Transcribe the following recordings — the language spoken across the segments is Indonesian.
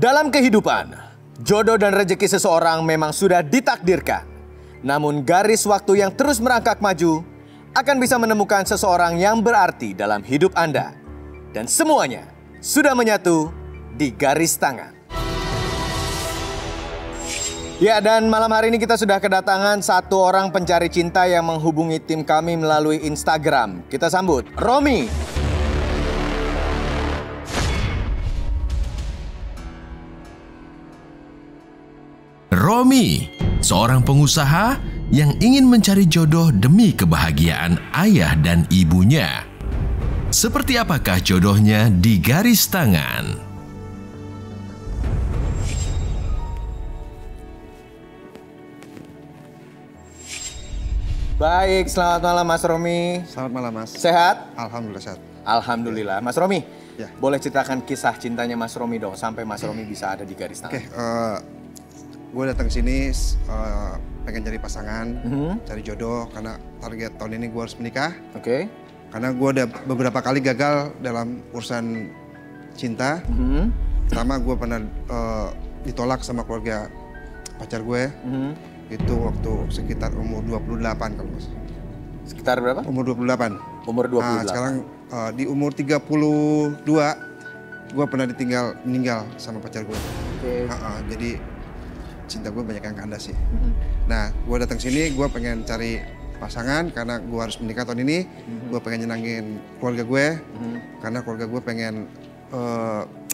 Dalam kehidupan, jodoh dan rezeki seseorang memang sudah ditakdirkan. Namun garis waktu yang terus merangkak maju akan bisa menemukan seseorang yang berarti dalam hidup Anda. Dan semuanya sudah menyatu di garis tangan. Ya, dan malam hari ini kita sudah kedatangan satu orang pencari cinta yang menghubungi tim kami melalui Instagram. Kita sambut Romi. Romi, seorang pengusaha yang ingin mencari jodoh demi kebahagiaan ayah dan ibunya. Seperti apakah jodohnya di garis tangan? Baik, selamat malam Mas Romi. Selamat malam Mas. Sehat? Alhamdulillah sehat. Alhamdulillah. Mas Romi, Ya. boleh ceritakan kisah cintanya Mas Romi dong sampai Mas Romi bisa ada di garis tangan. Gue datang ke sini pengen cari pasangan, cari jodoh karena target tahun ini gue harus menikah. Oke. Karena gue udah beberapa kali gagal dalam urusan cinta. Pertama gue pernah ditolak sama keluarga pacar gue. Itu waktu sekitar umur 28 kalau mas. Sekitar berapa? Umur 28. Umur 28. Nah, sekarang di umur 32 gue pernah meninggal sama pacar gue. Oke. Jadi cinta gue banyak yang kandas sih. Nah, gue datang sini, gue pengen cari pasangan karena gue harus menikah tahun ini. Gue pengen nyenangin keluarga gue, karena keluarga gue pengen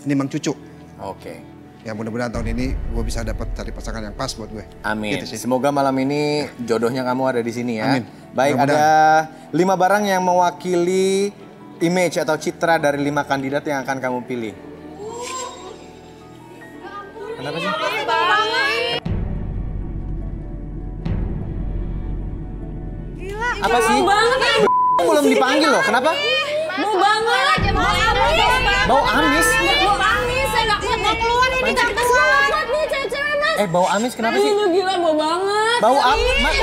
nimang cucu. Oke. Ya mudah-mudahan tahun ini gue bisa dapat cari pasangan yang pas buat gue. Amin. Gitu sih. Semoga malam ini jodohnya kamu ada di sini ya. Amin. Baik, ada 5 barang yang mewakili image atau citra dari 5 kandidat yang akan kamu pilih. Kenapa sih? Gila. Apa sih? Belum dipanggil loh. Kenapa? Bau banget. Bau amis. Bau amis? Bau amis. Saya nggak kuat mau keluar ini nggak keluar. Nih cewek-cewek mas. Bau amis kenapa sih? Lu gila bau banget. Bau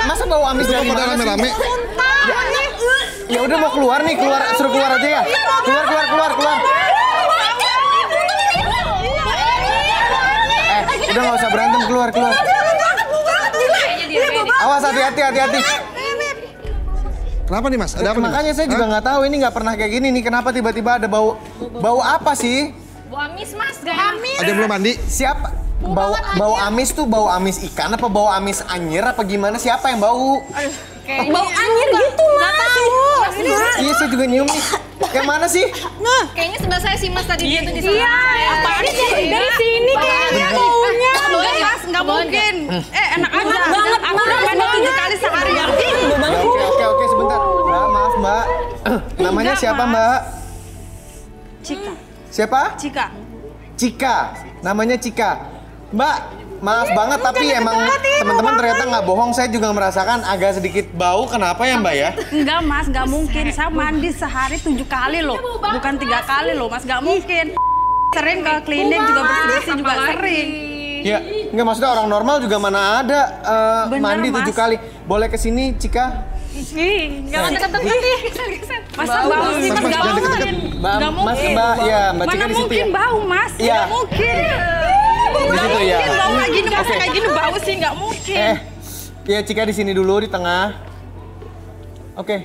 masa bau amis dari mana sih? rame-rame. Ya udah mau keluar nih, suruh keluar aja ya. Keluar. Udah nggak usah berantem, keluar. Awas, hati-hati. Kenapa nih mas? Ada apa nih, Mas? Makanya saya juga nggak tahu, ini nggak pernah kayak gini nih. Kenapa tiba-tiba ada bau apa sih? Bau amis mas. Amis. Ada yang belum mandi? Siapa? Bau amis tuh bau amis ikan apa bau amis anyir apa gimana? Siapa yang bau? Bau anyir gitu mas. Iya, saya juga nyium nih. Yang mana sih? Kayaknya sebelah saya sih mas tadi dia tuh di sana. Iya. Apaan sih? Dari sini kayaknya baunya. Mas nggak mungkin. Enak banget. Aku udah mandi 7 kali sehari. Oke, sebentar. Mbak, maaf Mbak. Namanya siapa Mbak? Cika. Siapa? Cika. Namanya Cika. Mbak, maaf banget tapi emang teman-teman ternyata nggak bohong. Saya juga merasakan agak sedikit bau. Kenapa ya Mbak ya? Enggak mas, nggak mungkin. Saya mandi sehari 7 kali loh, bukan 3 kali loh mas, nggak mungkin. Sering ke klinik juga bersih-bersih juga sering. Ya, nggak maksudnya orang normal juga mana ada mandi 7 Mas. kali. Boleh kesini Cika? Nggak mau deket-deket nih. Masa bau sih mas, nggak mungkin. Mbak, Mas, Mbak, ya Mbak Cika Mana di situ mungkin ya? bau mas, Iya. nggak mungkin. Di situ ya. Bau kayak gini, masa kayak gini bau sih nggak mungkin. Ya Cika di sini dulu di tengah. Oke.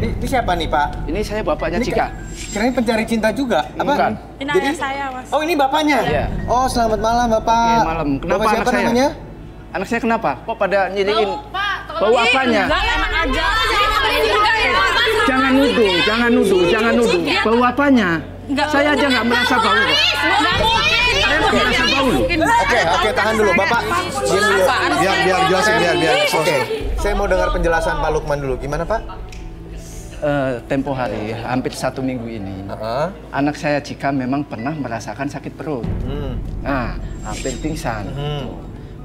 Ini siapa nih Pak? Ini saya bapaknya Cika. Kirain pencari cinta juga. Apa? Bukan. Ini ayah saya mas. Oh ini bapaknya? Iya. Oh selamat malam Bapak. Oke, malam. Kenapa Bapak siapa anak saya? namanya? Anak saya kenapa? Kok pada nyiriin? Bau apanya? Enggak, enak aja. Jangan nuduh. Bau apanya? Saya aja nggak merasa bau kok. Nggak mungkin. Saya nggak merasa bau loh. Oke, tahan dulu Bapak. Diam dulu. Biar jelasin, biar. Oke, saya mau dengar penjelasan Pak Lukman dulu. Gimana Pak? Tempo hari, hampir 1 minggu ini, anak saya Cika memang pernah merasakan sakit perut. Nah, hampir pingsan.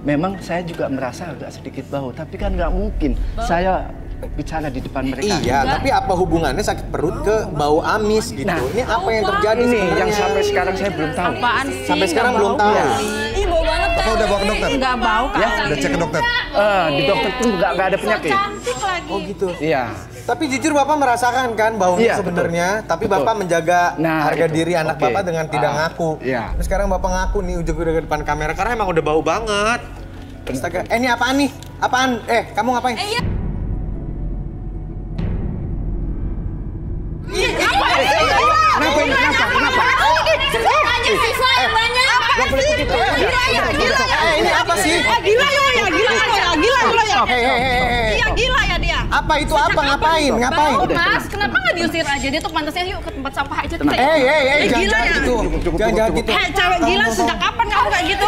Memang saya juga merasa agak sedikit bau, tapi kan nggak mungkin saya bicara di depan mereka. Iya, tapi apa hubungannya sakit perut ke bau amis gitu? Nah, Ini apa yang terjadi Ini sebenarnya? yang sampai sekarang saya belum tahu. Apaan sih? Sampai sekarang Nggak belum bau. tahu. Ih, bau banget kan. Apa udah bawa ke dokter? Nggak bau kan? Ya, Udah cek ke dokter? Di dokter pun nggak ada penyakit. Cantik lagi. Oh gitu. Iya. Tapi jujur Bapak merasakan kan baunya Iya, sebenarnya, tapi Betul. Bapak menjaga Nah, harga itu. diri anak Oke. Bapak dengan tidak ngaku. Iya. Terus sekarang Bapak ngaku nih udah ke depan kamera karena emang udah bau banget. Astaga, ini apaan nih? Apaan? Kamu ngapain? Ini apa sih? Gila lo ya, gila lo ya, gila lo ya. Hei. Iya gila ya dia. Apa itu apa? Ngapain? Ngapain? Mas, kenapa nggak diusir aja? Dia tuh pantasnya yuk ke tempat sampah aja kita. Jangan gila ya. gitu. Jangan gitu. Cewek gila sejak kapan kamu kayak gitu?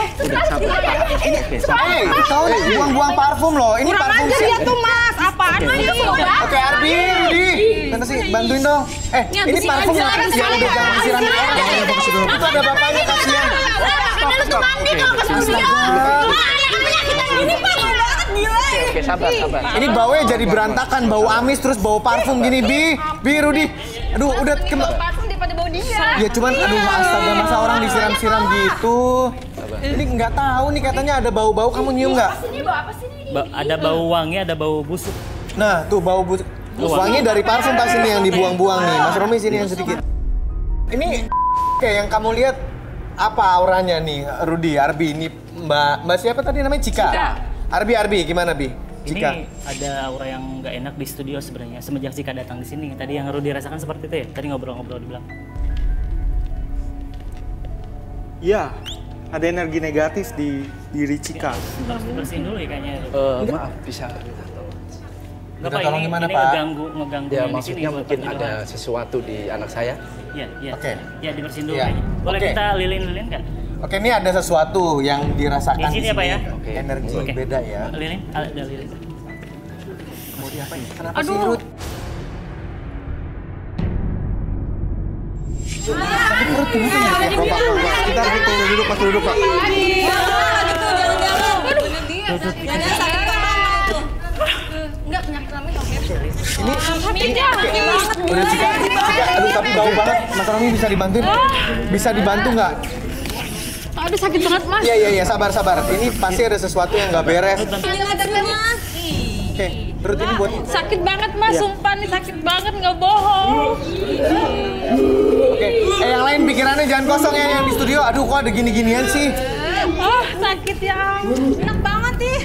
Tahu nih buang-buang parfum loh. Ini Kurang parfum ajar sih. dia tuh mas, apaan sih? Oke, Arbi, Rudi. Mana sih? Bantuin dong. Ini parfum yang udah jangan disiram orang. Itu ada bapaknya, kasihan. Oke, sabar. Ini baunya jadi berantakan, bau amis terus bau parfum gini, Bi, Rudi. Aduh, udah Parfum daripada bau dia. Ya cuman aduh astaga masa orang disiram-siram gitu. Ini nggak tahu nih katanya ada bau-bau, kamu nyium nggak? Ini bau apa sih nih? Ada bau wangi, ada bau busuk. Nah, tuh bau busuk. Wangi dari parfum pas ini yang dibuang-buang nih. Mas Romi sini yang sedikit. Ini kayak yang kamu lihat apa auranya nih, Rudi, Arbi, ini Mbak siapa tadi namanya? Cika. Arbi, gimana Bi? Cika. Ini ada aura yang nggak enak di studio sebenarnya semenjak Cika datang di sini. Tadi yang Rudi rasakan seperti itu ya? Tadi ngobrol-ngobrol di belakang. Iya, ada energi negatif di diri Cika. Bersihin dulu ya kayaknya. Maaf, bisa. Bapak tolong ini, gimana, ini Pak? ngeganggu Ya, yang di sini maksudnya buat mungkin penyuluhan. ada sesuatu di anak saya. Iya. Oke. Ya dibersihin dulu Iya. kayaknya. Boleh Oke. kita lilin-lilin nggak? Oke, ini ada sesuatu yang dirasakan Di sini ya, Pak, ya? Oke. Energi Oke. beda ya. Lilin, ada lilin. Mau diapain? Kenapa sih, Rud? Sakit perut tuh gitu ya? Pak. Kita gitu duduk, Pak, duduk, Pak. Jangan sakit kepala. Enggak penyakit kami oke. Udah Cika, aduh tapi bau banget. Mas Romi bisa dibantuin? Bisa dibantu nggak? Aduh sakit banget mas. Iya, sabar. Ini pasti ada sesuatu yang nggak beres. Oke, Rud ini buat. Sakit banget mas, sumpah nih sakit banget nggak bohong. Oke, yang lain pikirannya jangan kosong ya yang di studio. Aduh, kok ada gini-ginian sih? Sakit ya. Enak banget nih.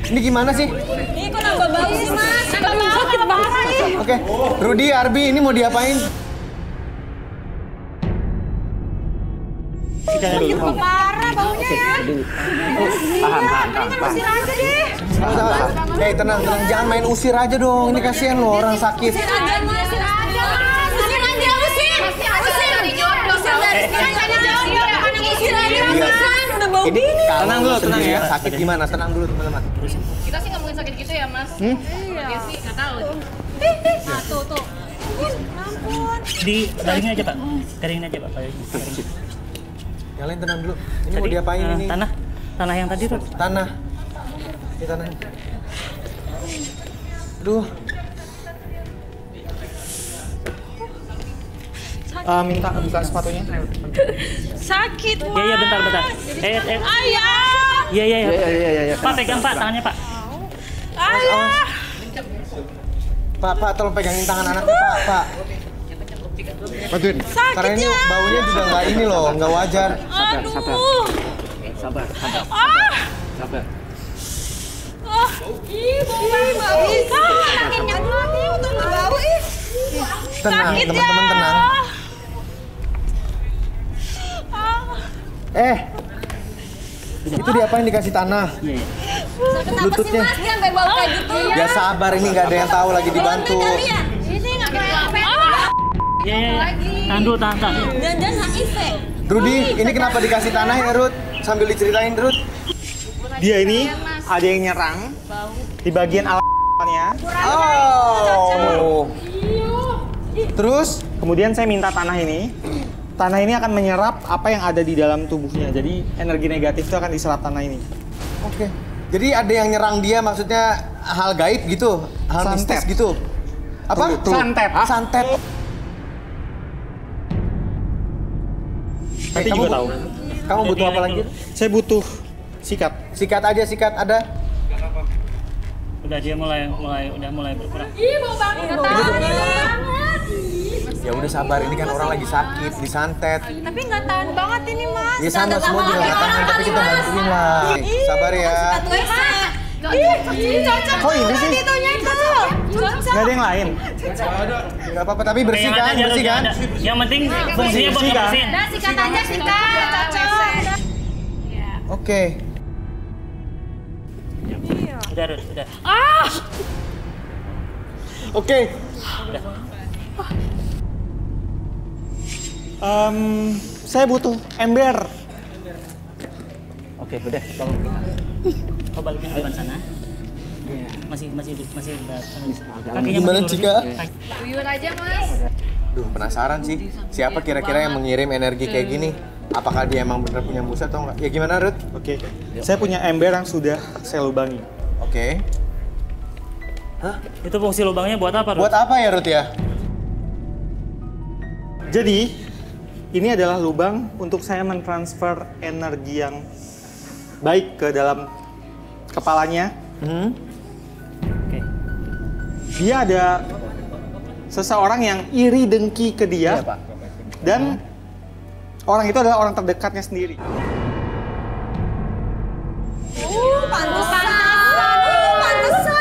Ini gimana sih? Ini kok nambah bau sih mas? Sakit banget nih. Oke, Rudi, Arbi, ini mau diapain? Sakit parah baunya ya. Paham. Usir aja deh. Sama. Tenang, jangan main usir aja dong. Ini kasihan loh orang sakit. Usir aja mas. Usir aja. Usir aja. Usir. Udah bau Ini gini. kalau Tenang dulu, tenang sendiri ya. sakit gimana? Tenang dulu teman-teman. Kita sih nggak mungkin sakit gitu ya mas. Iya sih nggak tahu. Nah tuh. Ampun. Di garingin aja Pak. Garingin aja Pak. Yang lain tenang dulu. Ini mau diapain ini? Tanah yang tadi tuh. Tanah. Ini tanah. Aduh. Minta buka sepatunya. Sakit mas. Iya, bentar. Ayah. Iya. Pak pegang Pak tangannya Pak. Ayah. Pak, tolong pegangin tangan anaknya Pak. Bantuin. Karena ini baunya juga nggak ini loh, nggak wajar. Aduh. Sabar. Sabar. Ih, bau banget. Kenyang banget tuh bau ih. Tenang, Sakit teman-teman ya. tenang. Itu diapain dikasih tanah? Lututnya. Mas, dia sampai bau kayak gitu. Ya sabar, ini nggak ada yang tahu lagi dibantu. Ini nggak apa-apa. Iya. Tahan dulu. Jangan HIV. Rudi, ini kenapa dikasih tanah ya Rud? Sambil diceritain Rud. Dia ini ada yang nyerang di bagian alatnya. Oh. Terus? Kemudian saya minta tanah ini. Tanah ini akan menyerap apa yang ada di dalam tubuhnya. Jadi energi negatif itu akan diserap tanah ini. Oke. Jadi ada yang nyerang dia maksudnya hal gaib gitu? Hal mistis gitu? Apa? Santet. Santet. Nanti juga tahu. Kamu butuh apa lagi? Saya butuh Sikat. Sikat aja, sikat ada. Udah dia mulai berkurang. Ih, bau banget. Ya udah sabar, ini kan orang lagi sakit, disantet. Tapi nggak tahan banget ini, Mas. Ya sama semua juga nggak tahan, tapi kita bantuin lah. Sabar ya. Ih, cocok. Kok ini sih? Itunya itu. Nggak ada yang lain? Nggak apa-apa, tapi bersih kan, bersih kan? Yang penting fungsinya buat ngebersihin. Udah, sikat aja, sikat. Cocok. Oke. Udah, Rut, udah. Oke. Saya butuh ember. Oke, udah. Kau balikin ke depan sana. Masih Gimana, Cika? Uyur aja, Mas. Duh, penasaran sih. Siapa kira-kira yang mengirim energi kayak gini? Apakah dia emang bener punya musa atau enggak? Ya gimana, Ruth? Oke. Saya punya ember yang sudah saya lubangi. Oke. Itu fungsi lubangnya buat apa, Rut? Buat apa ya, Ruth ya? Jadi, ini adalah lubang untuk saya mentransfer energi yang baik ke dalam kepalanya. Oke. Dia ada seseorang yang iri dengki ke dia. Iya, Pak. Dan orang itu adalah orang terdekatnya sendiri. Pantesan.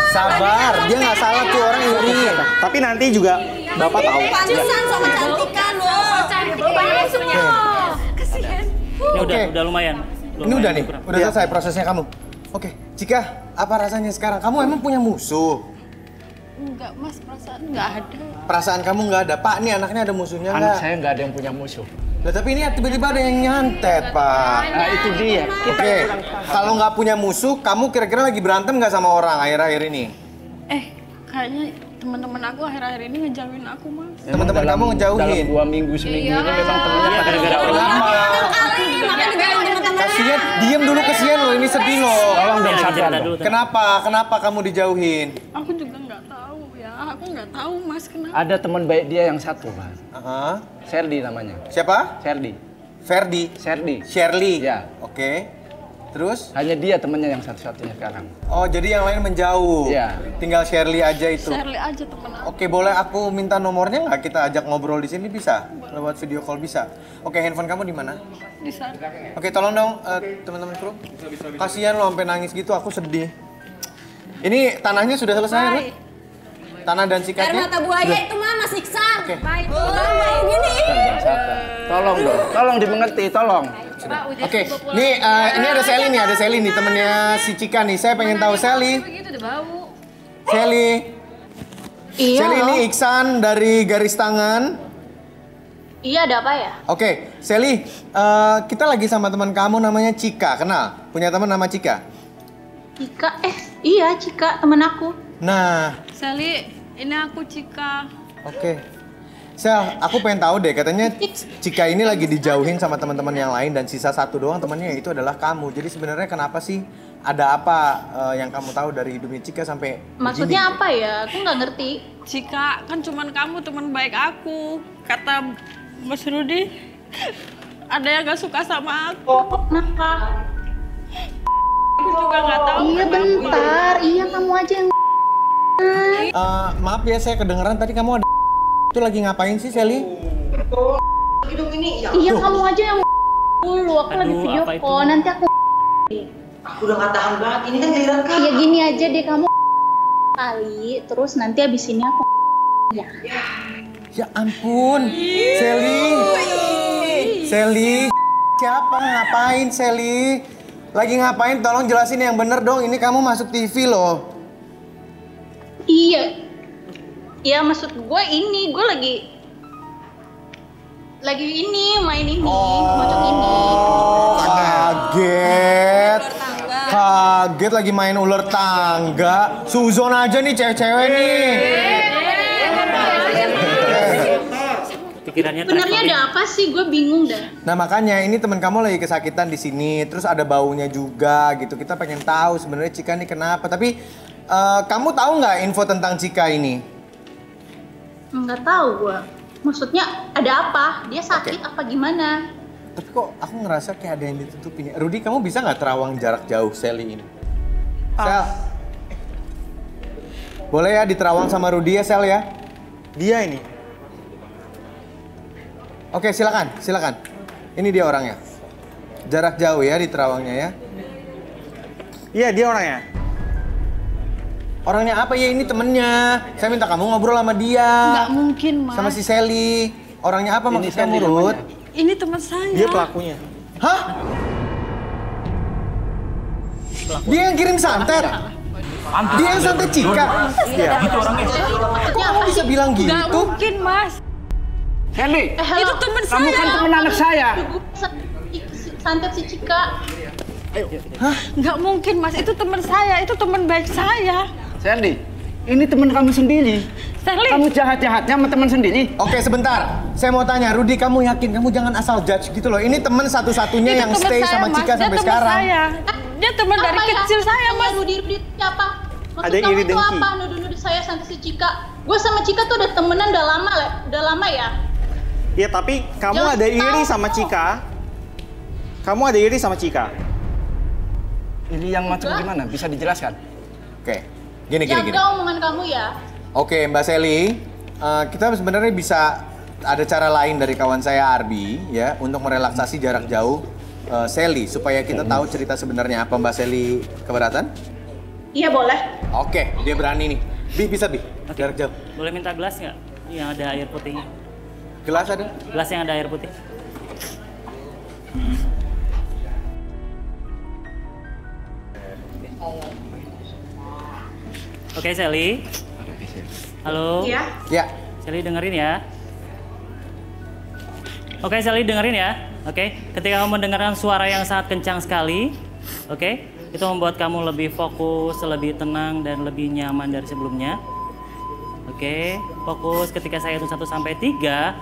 Sabar, dia nggak salah tuh orang iri. Tapi nanti juga Bapak tahu. Pantesan sama cantikan loh. Cantik banget semua. Kasihan. Ya Oke. udah lumayan. Ini udah nih, Kurang. udah selesai prosesnya kamu. Oke, Cika, apa rasanya sekarang? Kamu emang punya musuh? Enggak, Mas, perasaan nggak ada. Perasaan kamu nggak ada? Pak, nih anaknya ada musuhnya Anak nggak? saya nggak ada yang punya musuh. Lah, tapi ini tiba-tiba ada yang nyantet, Pak. Nah, itu dia. Oke, kalau nggak punya musuh, kamu kira-kira lagi berantem nggak sama orang akhir-akhir ini? Kayaknya teman-teman aku akhir-akhir ini ngejauhin aku, Mas. Teman-teman kamu ngejauhin? Dalam 2 minggu seminggu ini memang temennya pada gara-gara Kenapa? Kasian, diem dulu, kesian loh, ini sedih loh. Tolong dong sabar Cerita dong. dulu. Kenapa? Kenapa kamu dijauhin? Aku juga nggak tahu ya. Aku nggak tahu, Mas, kenapa. Ada teman baik dia yang satu, Pak. Aha. Serdi namanya. Siapa? Serdi. Ferdi. Serdi. Shirley. Ya. Oke. Terus? Hanya dia temannya yang satu-satunya sekarang. Oh, jadi yang lain menjauh. Iya. Tinggal Shirley aja itu. Shirley aja teman aku. Oke, boleh aku minta nomornya nggak? Kita ajak ngobrol di sini bisa? Lewat video call bisa. Oke, handphone kamu di mana? Di sana. Oke, tolong dong teman-teman kru. Kasihan lo sampai nangis gitu, aku sedih. Ini tanahnya sudah selesai, Ruth? Tanah dan Air sikatnya? mata buaya itu mah Mas Iksan. Oke. Baik. Gini. Tolong dong, tolong dimengerti, tolong. Oke, nih ini ada Sally nih, temennya si Cika nih. Saya pengen tahu Sally. Begitu udah bau. Sally. Iya. Sally ini Iksan dari Garis Tangan. Iya, ada apa ya? Oke, Sally, kita lagi sama teman kamu namanya Cika, kenal? Punya teman nama Cika? Cika, iya Cika, temen aku. Nah, Sally, ini aku Cika. oke. Sel, aku pengen tahu deh, katanya Cika ini lagi dijauhin sama teman-teman yang lain dan sisa satu doang temannya itu adalah kamu. Jadi sebenarnya kenapa sih? Ada apa yang kamu tahu dari hidupnya Cika sampai Maksudnya begini? apa ya? Aku nggak ngerti. Cika, kan cuman kamu teman baik aku. Kata Mas Rudi, ada yang gak suka sama aku. Kenapa? Aku juga nggak tahu. Iya bentar, iya kamu aja yang Maaf ya, saya kedengeran tadi kamu ada itu lagi ngapain sih, Sally? Iya kamu aja yang dulu, aku lagi Aduh, video apa itu? call, nanti aku Udah gak tahan banget, ini kan giliran kamu. ya gini aja deh kamu kali, terus nanti abis ini aku ya. Ya ampun, Sally. Sally, siapa ngapain, Sally? Lagi ngapain? Tolong jelasin yang bener dong. Ini kamu masuk TV loh. Iya. Ya maksud gue ini, gue lagi ini main ini, macam ini. Kaget. Kaget lagi main ular tangga. Suzon aja nih cewek-cewek nih. Pikirannya Sebenarnya ada apa sih? Gue bingung dah. Nah makanya ini teman kamu lagi kesakitan di sini, terus ada baunya juga gitu. Kita pengen tahu sebenarnya Cika ini kenapa. Tapi kamu tahu nggak info tentang Cika ini? Nggak tahu gue. Maksudnya ada apa? Dia sakit apa gimana? Tapi kok aku ngerasa kayak ada yang ditutupin. Rudy, kamu bisa nggak terawang jarak jauh Sally ini? Sel. Boleh ya diterawang sama Rudy ya, Sel ya? Dia ini. Oke, silakan. Ini dia orangnya. Jarak jauh ya diterawangnya ya. Iya, dia orangnya. Orangnya apa ya? Ini temennya. Saya minta kamu ngobrol sama dia. Nggak mungkin, Mas. Sama si Sally. Orangnya apa maksud kamu, Ruth? Ini teman saya. Dia pelakunya. Hah? Dia yang kirim santet? Dia yang santet Cika? Iya. Gitu orangnya. Kok kamu bisa bilang gitu? Nggak mungkin, Mas. Sally, Itu teman saya. kamu kan teman anak saya. Santet si Cika. Hah? Nggak mungkin, Mas. Itu teman saya. Itu teman baik saya. Sally, ini teman kamu sendiri. Sally. Kamu jahat-jahatnya sama teman sendiri. Oke, sebentar. Saya mau tanya, Rudy, kamu yakin? Kamu jangan asal judge gitu loh. Ini teman satu-satunya yang Itu teman stay saya, sama Mas. Cika Dia sampai teman sekarang. saya. Dia teman dari kecil saya, Mas. Rudy siapa? Maksud Ada kamu iri tuh dengki. apa? Nuduh-nuduh saya santet si Cika. Gue sama Cika tuh udah temenan udah lama ya. Ya, tapi kamu Jangan ada iri tahu. sama Cika. Kamu ada iri sama Cika. Ini yang macam gimana? Bisa dijelaskan? Oke, gini. Jaga omongan kamu ya. Oke, Mbak Sally, kita sebenarnya bisa ada cara lain dari kawan saya Arbi ya untuk merelaksasi jarak jauh Sally supaya kita tahu cerita sebenarnya apa. Mbak Sally keberatan? Iya boleh. Oke, dia berani nih. Bisa jarak jauh. Boleh minta gelas nggak? Yang ada air putihnya. Gelas ada? Gelas yang ada air putih. Oke, Sally. Halo. Iya. Ya. Sally dengerin ya. Oke, Sally dengerin ya. Oke, ketika kamu mendengarkan suara yang sangat kencang sekali, oke, itu membuat kamu lebih fokus, lebih tenang dan lebih nyaman dari sebelumnya. Oke, fokus ketika saya hitung 1 sampai 3,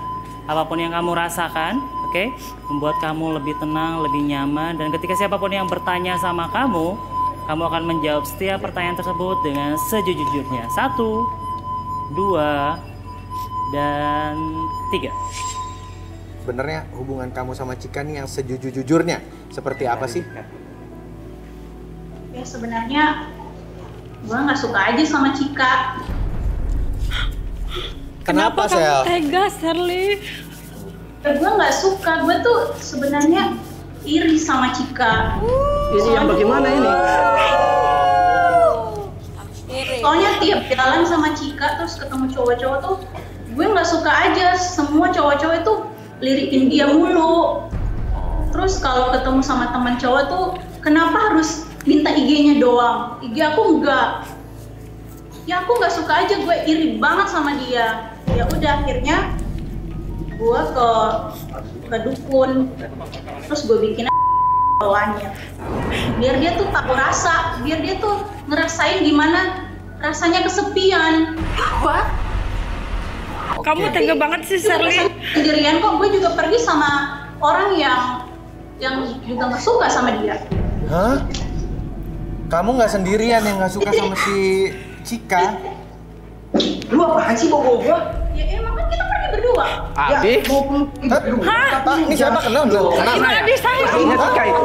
apapun yang kamu rasakan, oke, membuat kamu lebih tenang, lebih nyaman, dan ketika siapapun yang bertanya sama kamu akan menjawab setiap pertanyaan tersebut dengan sejujurnya. 1, 2, dan 3. Sebenarnya hubungan kamu sama Cika nih yang sejujur-jujurnya seperti apa sih? Ya sebenarnya gue nggak suka aja sama Cika. Kenapa, kamu Sel? tega, Sally? Gue nggak suka. Gue tuh sebenarnya iri sama Cika. Ini yang bagaimana ini? Soalnya tiap jalan sama Cika terus ketemu cowok-cowok tuh gue nggak suka aja. Semua cowok-cowok itu lirikin dia mulu. Terus kalau ketemu sama teman cowok tuh kenapa harus minta IG-nya doang? IG aku enggak. Ya aku nggak suka aja, gue iri banget sama dia. Ya udah akhirnya gue ke dukun. Terus gue bikin bawaannya. Biar dia tuh tahu rasa, biar dia tuh ngerasain gimana rasanya kesepian. Apa? Kamu tega banget sih, Sally. Sendirian kok, gue juga pergi sama orang yang juga nggak suka sama dia. Hah? Kamu nggak sendirian yang nggak suka sama si Cika? Lu apaan sih bawa gua? Ya emang kan kita pergi berdua. Adi? Pak, ini siapa kenal belum? Kenal Ini adik saya. Ini Cika itu.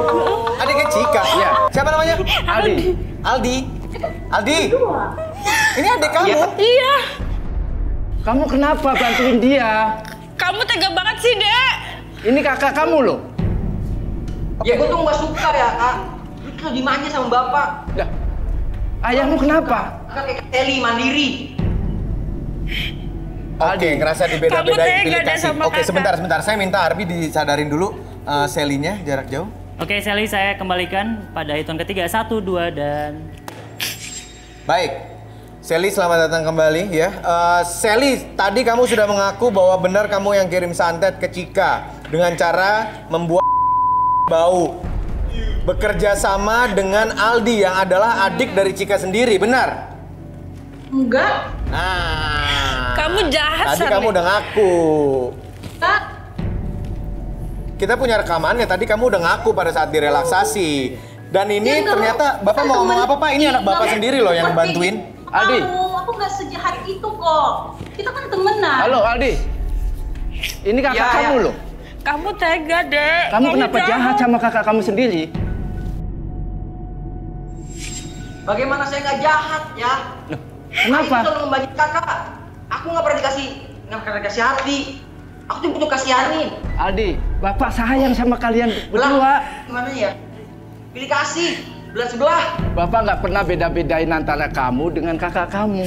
Adiknya Cika. Iya. Siapa namanya? Aldi. Aldi. Ini adik kamu. Iya. Kamu kenapa bantuin dia? Kamu tega banget sih, Dek. Ini kakak kamu loh. Ya gua tuh nggak suka ya, Kak. Lu tuh dimanja sama bapak. Dah. Ayahmu kenapa? Kan kayak Sally mandiri. Oke, ngerasa dibeda-bedain Kamu tega pilih deh kasih. sama Oke, kakak. sebentar. Saya minta Arbi disadarin dulu Sally-nya jarak jauh. Oke, Sally, saya kembalikan pada hitungan ketiga. 1, 2, dan... Baik. Sally, selamat datang kembali ya. Sally, tadi kamu sudah mengaku bahwa benar kamu yang kirim santet ke Cika dengan cara membuat bau. Bekerja sama dengan Aldi yang adalah adik dari Cika sendiri, benar? Enggak. Nah. Kamu jahat, Tadi Sally. kamu udah ngaku. Enggak. Kita punya rekamannya, tadi kamu udah ngaku pada saat direlaksasi. Dan ini Ya, ternyata Bapak mau ngomong apa, Pak? Ini anak Bapak sendiri loh yang bantuin. Aldi. Aku nggak sejahat itu kok. Kita kan temenan. Halo Aldi. Ini kakak Ya, kamu ya. loh. Kamu tega, Dek. Kamu kenapa jahat sama kakak kamu sendiri? Bagaimana saya nggak jahat ya? Kenapa? Aku selalu membagi kakak. Aku nggak pernah dikasih hati. Aku cuma butuh kasihanin. Aldi, bapak sayang sama kalian berdua. Gimana ya? Pilih kasih, belah sebelah. Bapak nggak pernah beda-bedain antara kamu dengan kakak kamu.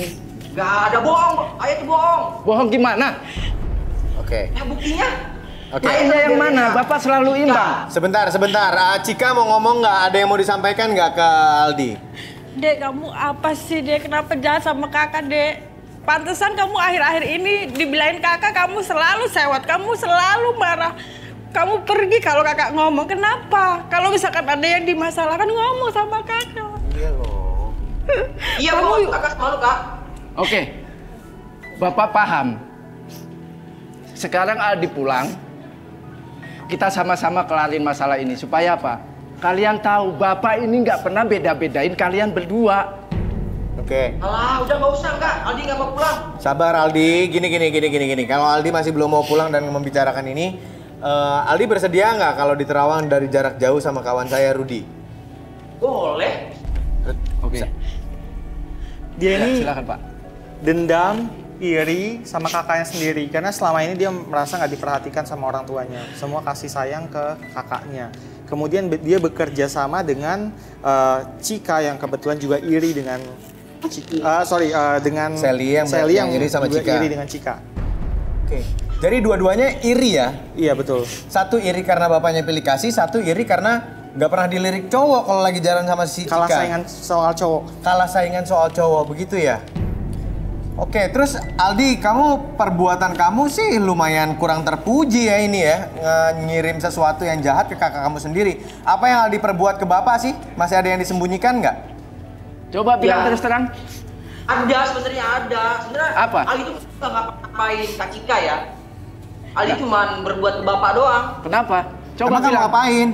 Gak ada bohong, ayah itu bohong. Bohong gimana? Oke. Ya buktinya. Oke. Buktinya yang mana? Bapak selalu imbang. Sebentar. Cika mau ngomong nggak? Ada yang mau disampaikan nggak ke Aldi? Dek, kamu apa sih, Dek? Kenapa jahat sama kakak, Dek? Pantesan kamu akhir-akhir ini dibilangin kakak, kamu selalu sewot, kamu selalu marah. Kamu pergi kalau kakak ngomong, kenapa? Kalau misalkan ada yang dimasalahkan, ngomong sama kakak. Iya loh. Iya, kamu kakak selalu, Kak. Oke, Bapak paham. Sekarang Aldi pulang, kita sama-sama kelarin masalah ini. Supaya apa? Kalian tahu, Bapak ini nggak pernah beda-bedain kalian berdua. Oke. Alah, udah nggak usah, Kak. Aldi nggak mau pulang. Sabar Aldi, gini. Kalau Aldi masih belum mau pulang dan membicarakan ini, Aldi bersedia nggak kalau diterawang dari jarak jauh sama kawan saya Rudi? Boleh. Oke. Dia ini silakan Pak. Dendam, iri sama kakaknya sendiri karena selama ini dia merasa nggak diperhatikan sama orang tuanya. Semua kasih sayang ke kakaknya. Kemudian dia bekerja sama dengan Cika yang kebetulan juga iri dengan dengan Sally yang iri sama Cika. Iri dengan Cika. Oke. Jadi dua-duanya iri ya? Iya betul. Satu iri karena bapaknya pilih kasih, satu iri karena nggak pernah dilirik cowok kalau lagi jalan sama si Cika. Kalah saingan soal cowok. Kalah saingan soal cowok, begitu ya? Oke, terus Aldi, perbuatan kamu sih lumayan kurang terpuji ya ini ya, ngirim sesuatu yang jahat ke kakak kamu sendiri. Apa yang Aldi perbuat ke bapak sih? Masih ada yang disembunyikan nggak? Coba bilang terus terang. Ada, sebenarnya ada. Sebenarnya apa? Aldi itu nggak ngapain Kak Cika ya. Aldi cuma berbuat ke bapak doang. Kenapa? Coba kamu ngapain?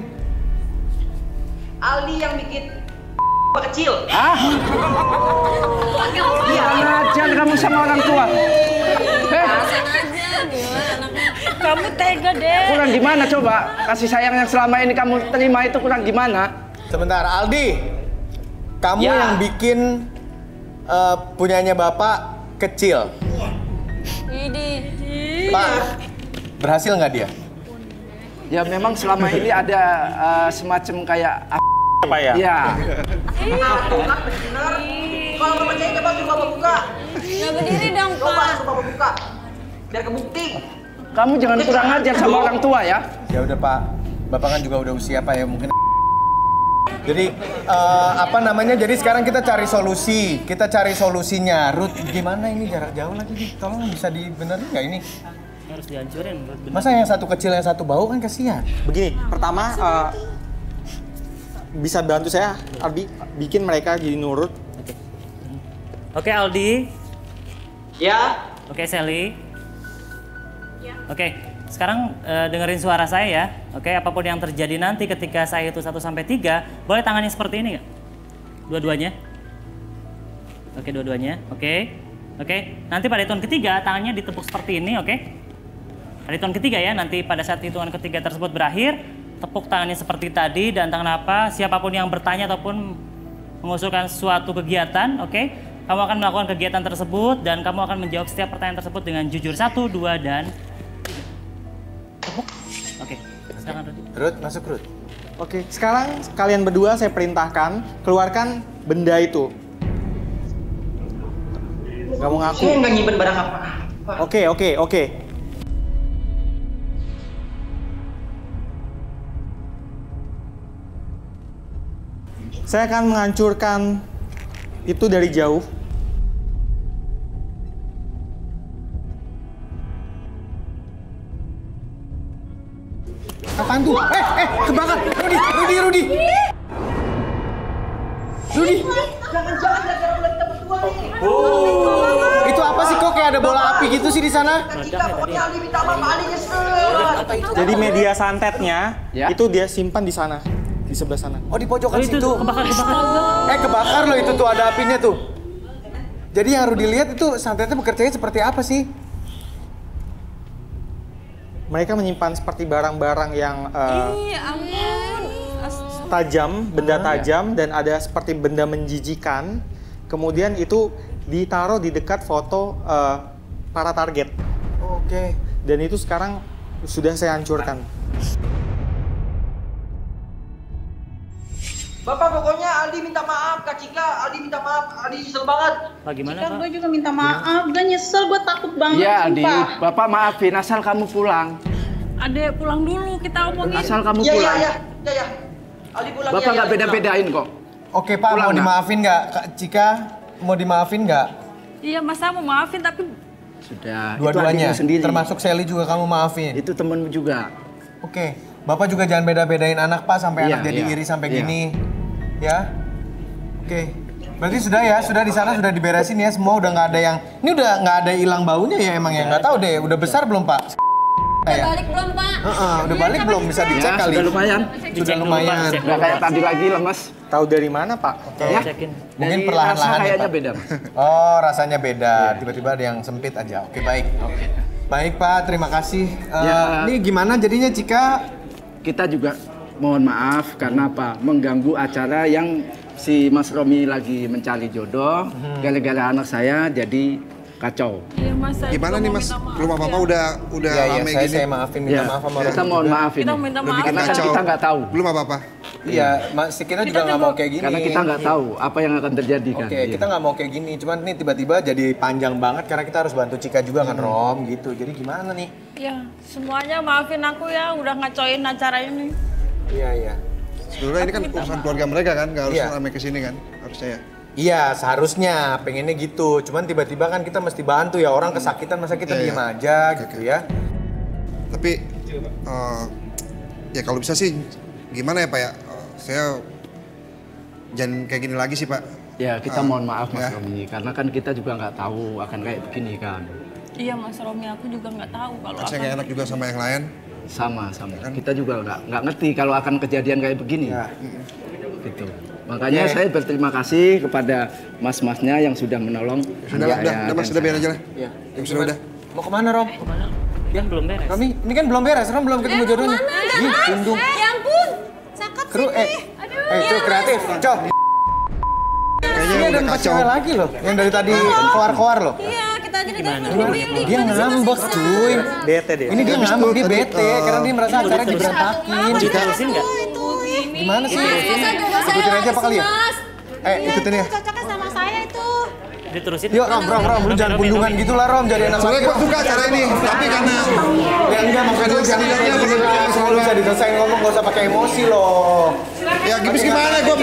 Aldi yang bikin kecil. Ah? Kurang ajar kamu sama orang tua. Kamu tega, Dek. Kurang gimana coba? Kasih sayang yang selama ini kamu terima itu kurang gimana? Sebentar, Aldi. Kamu yang bikin punyanya bapak kecil. Pak, berhasil nggak dia? Ya memang selama ini ada semacam kayak apa ya? Iya. Bener. Kalau nggak percaya coba suruh bapak buka. Ya berdiri dong, Pak. Coba suruh bapak buka. Biar kebukti. Kamu jangan kurang ajar sama orang tua ya. Ya udah Pak, bapak kan juga udah usia Pak ya mungkin. Jadi Jadi sekarang kita cari solusi, kita cari solusinya. Ruth, gimana ini jarak jauh lagi nih? Tolong bisa dibenerin nggak ini? Harus dihancurin. Masa yang satu kecil yang satu bau kan kasihan. Begini, pertama bisa bantu saya Aldi bikin mereka jadi nurut. Oke Aldi. Ya. Oke Sally. Ya. Oke, sekarang dengerin suara saya ya. Oke, apapun yang terjadi nanti ketika saya itu 1 sampai 3, boleh tangannya seperti ini nggak? Dua-duanya. Oke, dua-duanya. Oke. Oke, nanti pada hitungan ketiga tangannya ditepuk seperti ini, oke? Pada hitungan ketiga ya, nanti pada saat hitungan ketiga tersebut berakhir, tepuk tangannya seperti tadi dan tangan apa, siapapun yang bertanya ataupun mengusulkan suatu kegiatan, oke? Kamu akan melakukan kegiatan tersebut dan kamu akan menjawab setiap pertanyaan tersebut dengan jujur 1, 2, dan 3. Tepuk. Oke. Sekarang Ruth, masuk Ruth. Oke, sekarang kalian berdua saya perintahkan keluarkan benda itu. Gak mau ngaku. Saya nggak nyimpen barang apa-apa. Oke. Saya akan menghancurkan itu dari jauh. Apaan tuh? Kebakar! Rudi! Jangan-jangan gara-gara bola kita berdua nih. Itu apa sih kok kayak ada bola api gitu sih di sana? Cika, pokoknya Ali minta maaf, Ali nyesel. Jadi media santetnya itu dia simpan di sana, di sebelah sana. Oh, di pojokan situ. Kebakar. Kebakar loh itu tuh, ada apinya tuh. Jadi yang Rudi lihat itu santetnya bekerjanya seperti apa sih? mereka menyimpan seperti barang-barang yang ampun. tajam, benda tajam, dan ada seperti benda menjijikan. Kemudian itu ditaruh di dekat foto para target. Oke. Dan itu sekarang sudah saya hancurkan. Bapak pokoknya Aldi minta maaf, Kak Cika, Aldi minta maaf, Aldi nyesel banget. Bagaimana Gue juga minta maaf, gue nyesel, gue takut banget. Iya, Adi. sumpah. Bapak maafin, asal kamu pulang. Adek pulang dulu, kita omongin. Asal kamu Iya, pulang. iya. Aldi pulang. Bapak nggak beda-bedain kok. Oke Pak, Pulang, mau Nak. dimaafin nggak? Kak Cika, mau dimaafin nggak? Iya, Masa mau maafin tapi Sudah, Dua-duanya, itu adikmu sendiri. termasuk Sally juga kamu maafin? Itu temenmu juga. Oke, Bapak juga jangan beda-bedain anak Pak sampai Iya, anak jadi iya. iri sampai Iya. gini. Ya? Oke. Berarti sudah ya, sudah di sana sudah diberesin ya, semua udah nggak ada yang, ini udah nggak ada hilang baunya ya emang ya? Nggak tahu deh, udah besar belum Pak? Udah balik belum, Pak? Udah balik belum? Bisa dicek Ya, kali. sudah lumayan. Sudah lumayan. Nggak kayak tadi lagi lemas. Tahu dari mana, Pak? Ya, cekin. Mungkin dari perlahan-lahan rasa ya, kayaknya Pak. beda, Mas. Oh, rasanya beda. Tiba-tiba ada yang sempit aja. Oke, baik. Baik, Pak. Terima kasih. Ya. Ini gimana jadinya Cika? Kita juga mohon maaf karena apa? Mengganggu acara yang si Mas Romi lagi mencari jodoh. Gara-gara anak saya jadi kacau. iya Mas. saya Gimana juga nih mau Mas? minta maaf, Belum apa-apa ya. udah Ya, rame saya, gini. saya maafin, minta Ya, maaf sama kita Romi mohon juga. maaf ini. Kita minta maaf. Karena kan Kacau. kita nggak tahu. Belum apa-apa. Iya, Mas kita juga nggak mau kayak gini. Karena kita nggak tahu apa yang akan terjadi kan. Oke, Iya. kita nggak mau kayak gini. Cuman nih tiba-tiba jadi panjang banget karena kita harus bantu Cika juga kan, Rom, gitu. Jadi gimana nih? Ya, semuanya maafin aku ya, udah ngacoin acara ini. Iya. Sebenarnya ini kan urusan keluarga mereka kan, nggak harus Iya. rame kesini kan, harusnya ya. Iya, seharusnya pengennya gitu. Cuman tiba-tiba kan kita mesti bantu ya, orang kesakitan masa kita Iya, diem iya. aja gitu ya. Tapi ya kalau bisa sih gimana ya Pak ya? Saya jangan kayak gini lagi sih Pak. Ya kita mohon maaf Mas ya. Romi, karena kan kita juga nggak tahu akan kayak begini kan. Iya Mas Romi, aku juga nggak tahu kalau Saya nggak enak juga sama yang lain. Sama. Kita juga nggak ngerti kalau akan kejadian kayak begini. Ya. Gitu. Makanya saya berterima kasih kepada mas-masnya yang sudah menolong. Sudah lah, udah Mas, sudah biar aja lah. Iya. Ya, sudah udah. Mau kemana, Rom? Kan belum beres. Kami ini kan belum beres, Rom belum ketemu jodohnya. Ih, tundung. Ya ampun, cakep Kru, sih. itu kreatif, Cok. Kayaknya Ini ada udah 4 kacau. cewek lagi loh, yang dari tadi koar-koar loh. Iya, kita aja di dalam Dia ngambek cuy. Bete deh. Ini dia Habis ngambek, itu dia tadi, bete karena dia merasa acara diberantakin. Diterusin nggak? Gimana sih? Masa jodoh saya Ikutin aja lagi apa kali ya? sih, Mas? Ikutin ya. Cocoknya sama saya itu. Diterusin. Yuk, Rom, lu jangan pundungan gitu lah, Rom. Jadi anak Soalnya gue suka acara ini, tapi karena Ya enggak, maksud gue jangan setidaknya bener-bener selalu bisa diselesain ngomong, gak usah pakai emosi loh. ya gimana gue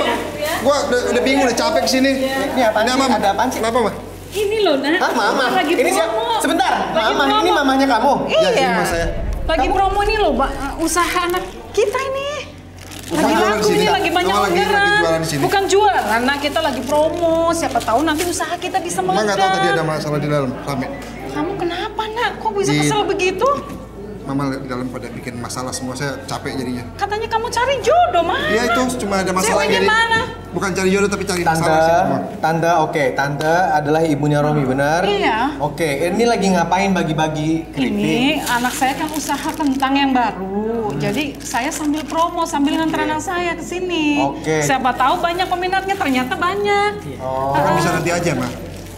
udah bingung, udah capek kesini. Ini apaan sih? Ada apaan sih? Kenapa Mah? Ini loh, Nak. Hah, Mama? Lagi Ini siapa? promo. Sebentar, Lagi Mama, promo. ini mamanya kamu? Ya, Iya. ini Mas saya. Lagi promo nih loh, usaha anak kita ini. Lagi jualan di laku sini. nih, lagi banyak Mama lagi orderan. jualan di sini. Bukan jualan, nah kita lagi promo. Siapa tahu nanti usaha kita bisa Mama nggak tahu tadi ada meledak. masalah di dalam, rame. Kamu kenapa, Nak? Kok bisa Di- kesel begitu? Mama lihat di dalam pada bikin masalah semua, saya capek jadinya. Katanya kamu cari jodoh, mana? Iya itu cuma ada masalah Ceweknya jadi. mana? Bukan cari jodoh tapi cari Tante, masalah sih semua. oke, Tante adalah ibunya Romi, benar? Iya. Oke, ini lagi ngapain bagi-bagi keripik? Ini anak saya kan usaha kentang yang baru. Jadi saya sambil promo, sambil nganter anak saya ke sini. Oke. Siapa tahu banyak peminatnya, ternyata banyak. Kan bisa nanti aja Mah.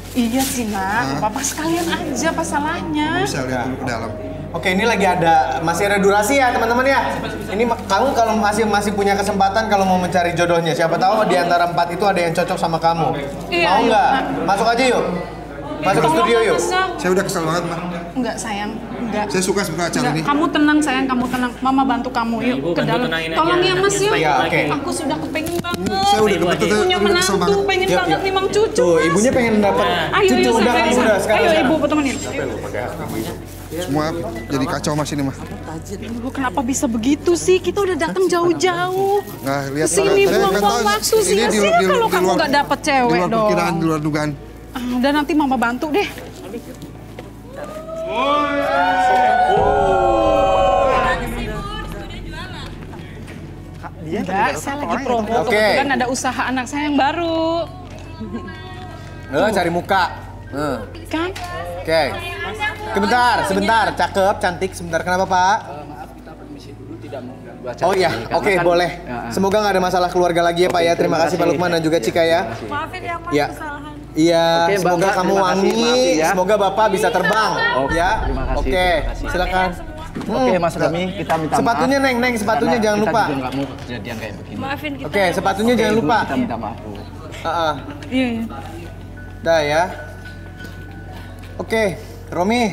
Iya sih, Nak. Bapak sekalian aja apa salahnya? Bisa lihat dulu ke dalam. Oke, ini lagi masih ada durasi ya teman-teman ya. Ini kamu kalau masih punya kesempatan kalau mau mencari jodohnya, siapa tahu di antara 4 itu ada yang cocok sama kamu. Iya, Mau iya. nggak? Masuk aja yuk. Masuk ke studio yuk. Saya udah kesel banget Mah. Enggak, sayang. Enggak. Saya suka sebenarnya acara Enggak, ini. kamu tenang sayang, kamu tenang. Mama bantu kamu yuk Ibu ke bantu dalam. tenangin Tolong aja. ya Mas yuk. Iya, oke. Aku sudah kepengen banget. Saya udah Ibu dapet aja. Punya udah kesel menantu, banget. pengen Yuk, banget yuk. nih Mang Cucu. Tuh, Mas. ibunya pengen dapat Ayo cucu yuk, udah, sampai. kamu udah sekarang. Ayo ibu temenin. Semua jadi kacau Mas ini Mah. Ibu kenapa bisa begitu sih? Kita udah datang jauh-jauh. Nah, lihat Sini saya kan buang-buang tahu waktu ini sia-sia kalau kamu nggak dapet di cewek luar dong. perkiraan, di luar dugaan. Udah nanti mama bantu deh. Enggak, saya lagi promo. Oke. Kebetulan ada usaha anak saya yang baru. Cari muka. Kan? Oke. Sebentar. Cakep, cantik. Sebentar. Kenapa, Pak? Maaf, kita permisi dulu, tidak mau ganggu acara. Oh iya, ini, oke, karena kan- boleh. Semoga nggak ada masalah keluarga lagi ya, Pak ya. Terima kasih Pak Lukman dan juga Cika ya. Maafin ya Mas Ya. kesalahan. Iya, Oke, Mbak, semoga kamu terima kasih, wangi, maafin ya. semoga Bapak bisa terbang. Oke, Ya, terima kasih, oke, terima kasih. silakan. Oke, Mas Rami, kita minta Sepatunya, maaf. Neng, sepatunya Karena jangan lupa. Kita juga nggak mau kejadian kayak begini. Maafin kita. Oke, sepatunya jangan Ibu, lupa. Kita minta maaf, Bu. Iya. Dah ya. Oke, Romi.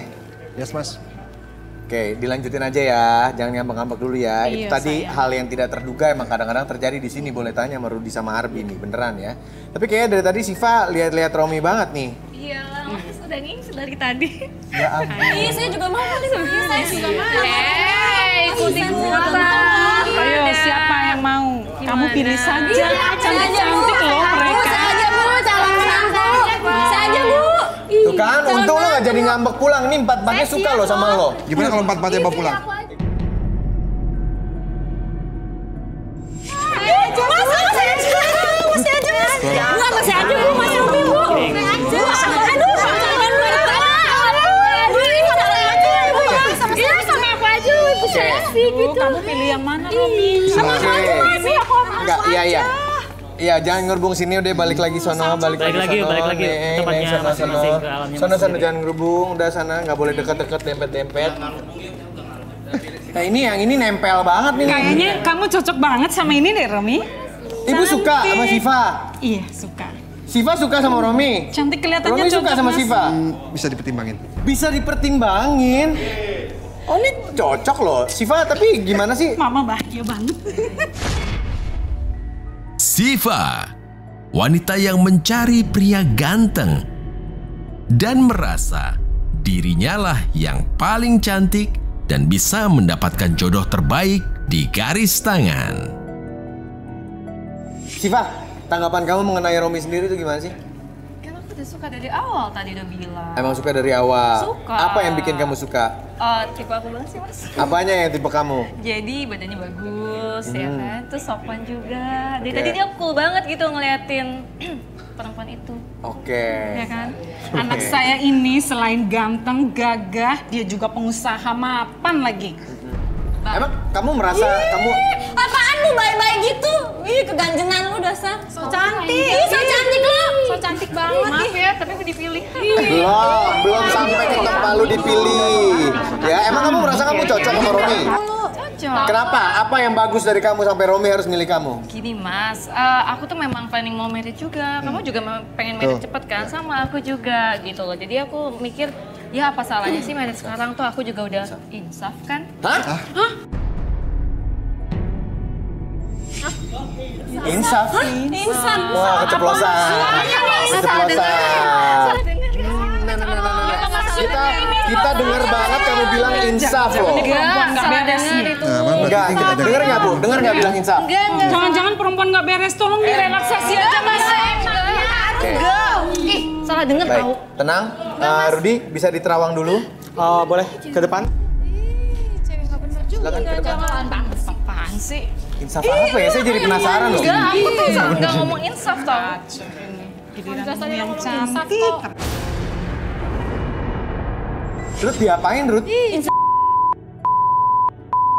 Yes, Mas. Oke, dilanjutin aja ya. Jangan ngambek-ngambek dulu ya. Itu Iya, tadi sayang. hal yang tidak terduga emang kadang-kadang terjadi di sini. Boleh tanya sama Rudi sama Arbi nih, beneran ya. Tapi kayaknya dari tadi Siva lihat-lihat Romi banget nih. Iya, Mas udah ngingis dari tadi. Ya ampun. Iya, saya juga mau nih sebenarnya. Saya juga mau. Ikutin gua. Ayo, siapa yang mau? Kamu pilih saja. Iya, Cantik-cantik loh mereka. Saya aja Bu, calon menantu. Saya aja Bu. Tuh kan, untung lo gak jadi ngambek pulang. Nih empat-empatnya suka lo sama lo. Gimana kalau 4-4-nya bawa pulang? Mas, saya aja. Masih aja, Mas. Enggak, masih aja Bu, Mas Romi Bu. Aduh, jangan marah. Iya, sama aku aja, Ibu saya sih gitu. Kamu pilih yang mana, Romi? Sama aku aja, Mas. Aku sama Enggak, iya. Iya, jangan ngerbung sini udah balik lagi sono, balik lagi Balik sono. lagi Neng, tempatnya sono, masing-masing, sono. ke alamnya Sono masing-masing. jangan ngerbung, udah sana nggak boleh deket-deket dempet-dempet. Nah ini yang ini nempel banget nih. Kayaknya kamu cocok banget sama ini deh, Romi. Ibu suka sama Siva. Iya, suka. Siva suka sama Romi. Cantik kelihatannya Romi suka cocok, sama Mas. Siva. Bisa dipertimbangin. Bisa dipertimbangin. Oh ini cocok loh. Siva tapi gimana sih? Mama bahagia banget. Siva, wanita yang mencari pria ganteng dan merasa dirinya lah yang paling cantik dan bisa mendapatkan jodoh terbaik di garis tangan. Siva, tanggapan kamu mengenai Romi sendiri itu gimana sih? Kan aku udah suka dari awal tadi udah bilang. Emang suka dari awal? Suka. Apa yang bikin kamu suka? Tipe aku banget sih, Mas. Apanya yang tipe kamu? Jadi badannya bagus, ya kan? Terus sopan juga. Dari Oke. tadi dia cool banget gitu ngeliatin perempuan itu. Oke. Ya kan? Anak saya ini selain ganteng, gagah, dia juga pengusaha mapan lagi. Emang kamu merasa kamu Apaan lu baik-baik gitu? Ih, keganjengan lu dasar. So cantik. Ih, so cantik lu. So cantik banget. Maaf ya, tapi aku dipilih. belum sampai ke tempat lu dipilih. Ya, emang kamu merasa kamu cocok sama Romi? Cocok. Kenapa? Apa yang bagus dari kamu sampai Romi harus milih kamu? Gini Mas, aku tuh memang planning mau married juga. Kamu juga pengen married cepet kan? Sama aku juga gitu loh. Jadi aku mikir, ya apa salahnya sih married sekarang tuh aku juga udah insaf kan? Hah? Insaf? Insaf. Wah, keceplosan. Keceplosan. Kita dengar banget kamu bilang insaf loh. Enggak, salah dengar itu. Enggak, dengar nggak Bu? Dengar nggak bilang insaf? Enggak. Jangan-jangan perempuan nggak beres, tolong direlaksasi aja Mas. Enggak. Ih, salah dengar Baik, tahu. tenang. Rudi, bisa diterawang dulu? Boleh ke depan? Silakan ke depan. Apaan sih? Insaf apa ya? Saya jadi penasaran loh. Enggak, aku tuh enggak ngomong insaf tau. Giliran yang cantik. Ruth diapain, Ruth?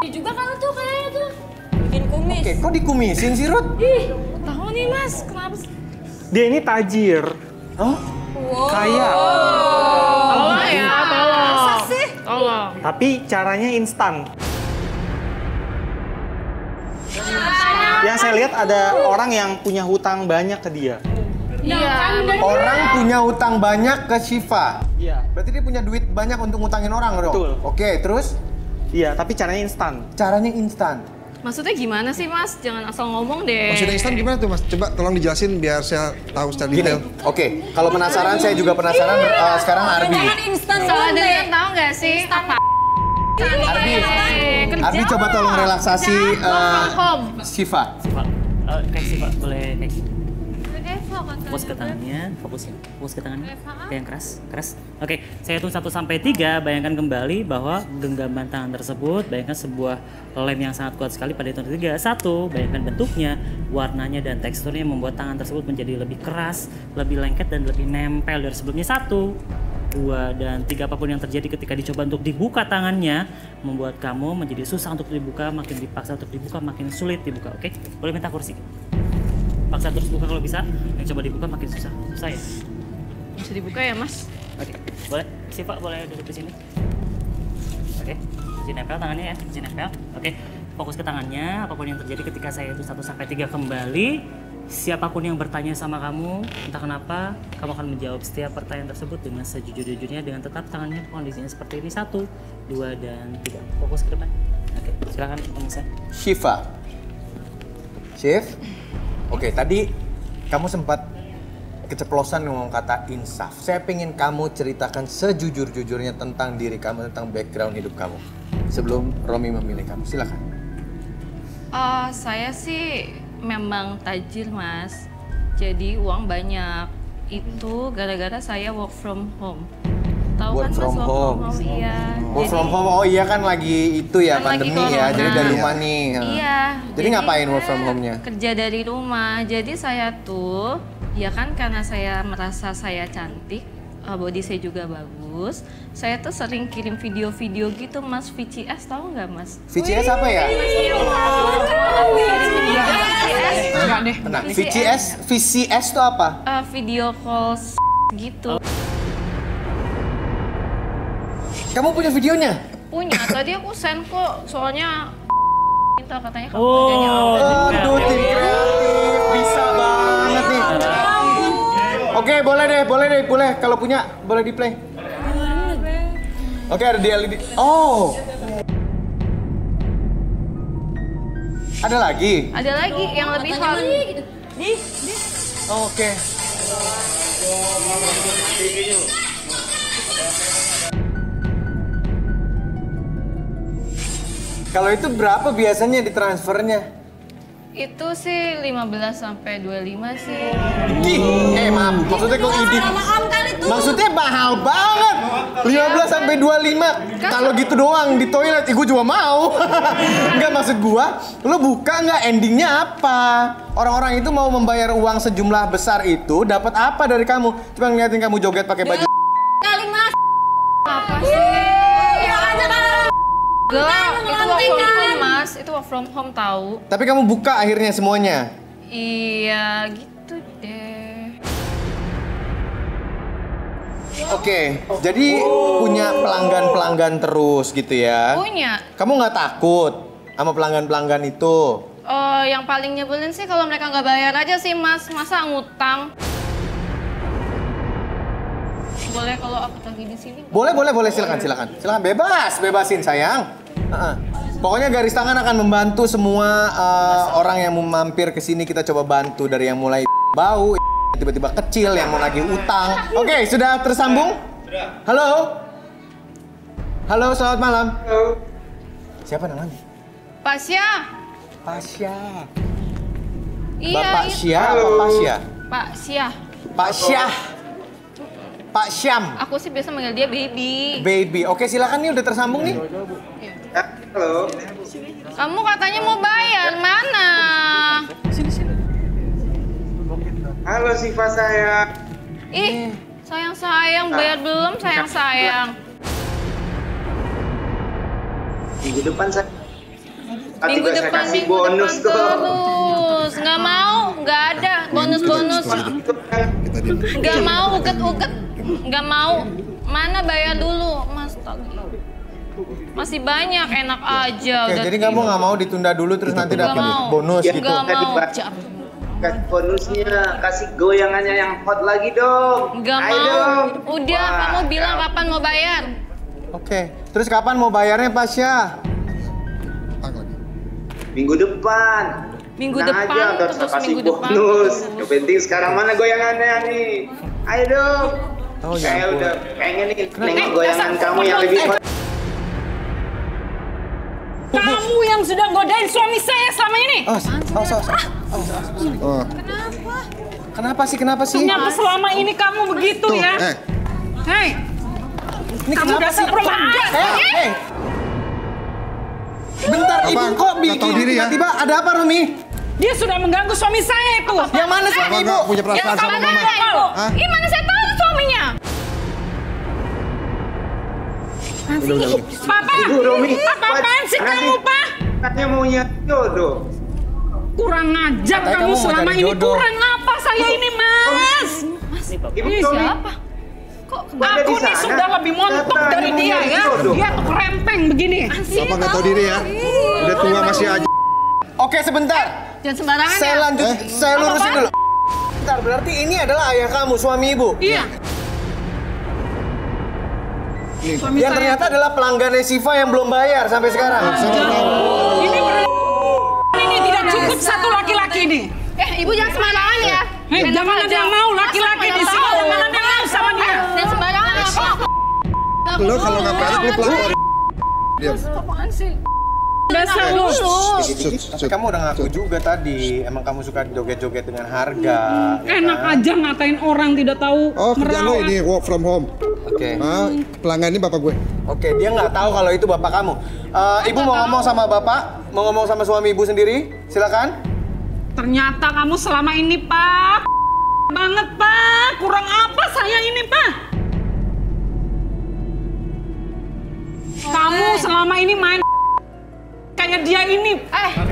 Juga kan tuh kayaknya tuh. Bikin kumis. Oke, kok dikumisin sih, Ruth? Ih, tahu nih Mas, kenapa sih? Dia ini tajir. Oh? Kaya. Tolong ya, tolong. Masa sih? Tolong. Tapi caranya instan. Yang saya lihat ada orang yang punya hutang banyak ke dia. Iya. Orang punya hutang banyak ke Siva. Iya. Berarti dia punya duit banyak untuk ngutangin orang dong? Betul. Oke, terus? Iya, tapi caranya instan. Caranya instan. Maksudnya gimana sih Mas? Jangan asal ngomong deh. Maksudnya instan gimana tuh Mas? Coba tolong dijelasin biar saya tahu secara Gini, detail. oke. Kalau penasaran, saya juga penasaran. Sekarang Arbi. Jangan instan salah dengar tahu nggak sih? Apa? Arbi coba tolong relaksasi Home. Siva. Kayak Siva, boleh kayak gitu. Fokus ke tangannya, fokus ke tangannya. Oke, yang keras. Oke, saya hitung 1 sampai 3, bayangkan kembali bahwa genggaman tangan tersebut, bayangkan sebuah lem yang sangat kuat sekali pada hitungan 3. 1, bayangkan bentuknya, warnanya dan teksturnya membuat tangan tersebut menjadi lebih keras, lebih lengket dan lebih nempel dari sebelumnya. 1, 2, dan 3, apapun yang terjadi ketika dicoba untuk dibuka tangannya membuat kamu menjadi susah untuk dibuka, makin dipaksa untuk dibuka, makin sulit dibuka. Oke, boleh minta kursi? Paksa terus buka kalau bisa, yang coba dibuka makin susah ya? Bisa dibuka ya mas? Oke, boleh. Siva boleh duduk di sini. Oke, sini nempel tangannya ya, sini nempel. Oke, fokus ke tangannya, apapun yang terjadi ketika saya itu 1 sampai 3 kembali. Siapapun yang bertanya sama kamu, entah kenapa, kamu akan menjawab setiap pertanyaan tersebut dengan sejujur-jujurnya, dengan tetap tangannya kondisinya seperti ini. 1, 2, dan 3. Fokus ke depan. Oke, silakan pemirsa. Shiva. Shiv. Oke, tadi kamu sempat keceplosan ngomong kata insaf. Saya pengen kamu ceritakan sejujur-jujurnya tentang diri kamu, tentang background hidup kamu. Sebelum Romi memilih kamu, silakan. Saya sih memang tajir mas, jadi uang banyak. Itu gara-gara saya work from home. Tahu Work kan from mas, home. Iya. Work from home, oh iya kan lagi itu ya, Kan pandemi lagi ya, corona. jadi dari rumah nih. Iya. Jadi ngapain work from home-nya? Kerja dari rumah. Jadi saya tuh, ya kan karena saya merasa saya cantik, body saya juga bagus. Saya tuh sering kirim video-video gitu mas, VCS, tahu nggak mas? VCS apa ya? Tenang, VCS itu apa? Video call gitu. Kamu punya videonya? Punya, tadi aku send kok, soalnya minta katanya kamu Oh, kerjanya apa. Aduh, tim kreatif, bisa banget nih. Oke, boleh. Kalau punya, boleh di play. Oke, ada di LED. Oh. Ada lagi? Ada lagi yang lebih hot. Oke. Kalau itu berapa biasanya ditransfernya? Itu sih 15 sampai 25 sih. Maaf, maksudnya kok idit? Maksudnya mahal banget. 15 sampai 25. Kalau gitu doang di toilet, gue juga mau. Enggak, maksud gua, lo buka nggak endingnya apa? Orang-orang itu mau membayar uang sejumlah besar itu dapat apa dari kamu? Cuma ngeliatin kamu joget pakai baju. Kali mas. Apa sih? Enggak, itu work from home mas. Itu work from home tahu. Tapi kamu buka akhirnya semuanya. Iya, gitu deh. Oke, jadi punya pelanggan-pelanggan terus gitu ya? Punya. Kamu nggak takut sama pelanggan-pelanggan itu? Yang paling nyebelin sih kalau mereka nggak bayar aja sih mas. Masa ngutang? Boleh kalau aku lagi di sini? Boleh, silakan. Silakan, bebasin sayang. Pokoknya Garis Tangan akan membantu semua orang yang mau mampir ke sini. Kita coba bantu dari yang mulai bau, tiba-tiba kecil, yang mau nagih utang. Oke, sudah tersambung? Sudah. Halo, selamat malam. Halo. Siapa namanya? Pasya. Iya. Bapak itu. Syah apa Pasya? Pak Syah. Pak Syah. Pak Syam. Aku sih biasa manggil dia baby. Baby. Oke, silakan nih, udah tersambung nih. Halo. Kamu katanya mau bayar, mana? Sini. Halo Siva sayang. Ih, sayang, bayar belum sayang. Minggu depan saya. Minggu depan bonus terus. Nggak mau, nggak ada bonus. Nggak mau, uket. Nggak mau. Mana bayar dulu, Mas Tagi. Masih banyak, enak aja. Oke, jadi kamu nggak mau ditunda dulu terus nanti dapat bonus gitu? Nggak mau. Kasih bonusnya, kasih goyangannya yang hot lagi dong. Nggak mau. Udah, kamu bilang kapan mau bayar? Oke, terus kapan mau bayarnya Pasya? Minggu depan. Minggu nah depan, aja, terus kasih minggu depan. bonus. Yang penting sekarang mana goyangannya nih? Ayo dong. Saya udah pengen nih nengok goyangan kamu yang lebih hot. Kamu yang sudah godain suami saya selama ini. Kenapa? Kenapa sih? Ternyata selama ini kamu begitu ya. Hei. Ini kamu dasar perempuan. Hei. Bentar, Ibu kok bikin tiba-tiba ada apa, Romi? Dia sudah mengganggu suami saya itu. Yang mana suami Ibu? Nggak punya perasaan sama Mama. Gimana saya tahu suaminya? Papa, apaan sih kamu, Pak? Katanya maunya jodoh. Kurang ajar kamu selama ini. Kurang apa saya ini, Mas? Ini siapa? Kok aku nih sudah lebih montok dari dia ya? Dia tuh kerempeng begini. Papa nggak tahu diri ya. Udah tua masih aja. Oke, sebentar. Jangan sembarangan ya. Saya lurusin dulu. Bentar, berarti ini adalah ayah kamu, suami Ibu? Iya. Yang ternyata adalah pelanggannya Siva yang belum bayar sampai sekarang. Ini tidak cukup satu laki-laki ini. Ibu jangan sembarangan ya. Jangan ada yang mau laki-laki di sini. Jangan ada yang mau sama dia. Jangan sembarangan apa? Lo kalau nggak pelak, lo pelakor. Diam. Apaan sih? Dasar lu. Kamu udah ngaku juga tadi, emang kamu suka joget-joget dengan harga. Enak aja ngatain orang tidak tahu merawat. Kerjaan lo ini work from home. Oke. Pelanggan ini bapak gue. Oke, dia nggak tahu kalau itu bapak kamu. Ibu mau ngomong sama bapak, mau ngomong sama suami ibu sendiri, silakan. Ternyata kamu selama ini, Pak, banget, Pak. Kurang apa saya ini, Pak? Kamu selama ini main kayak dia ini.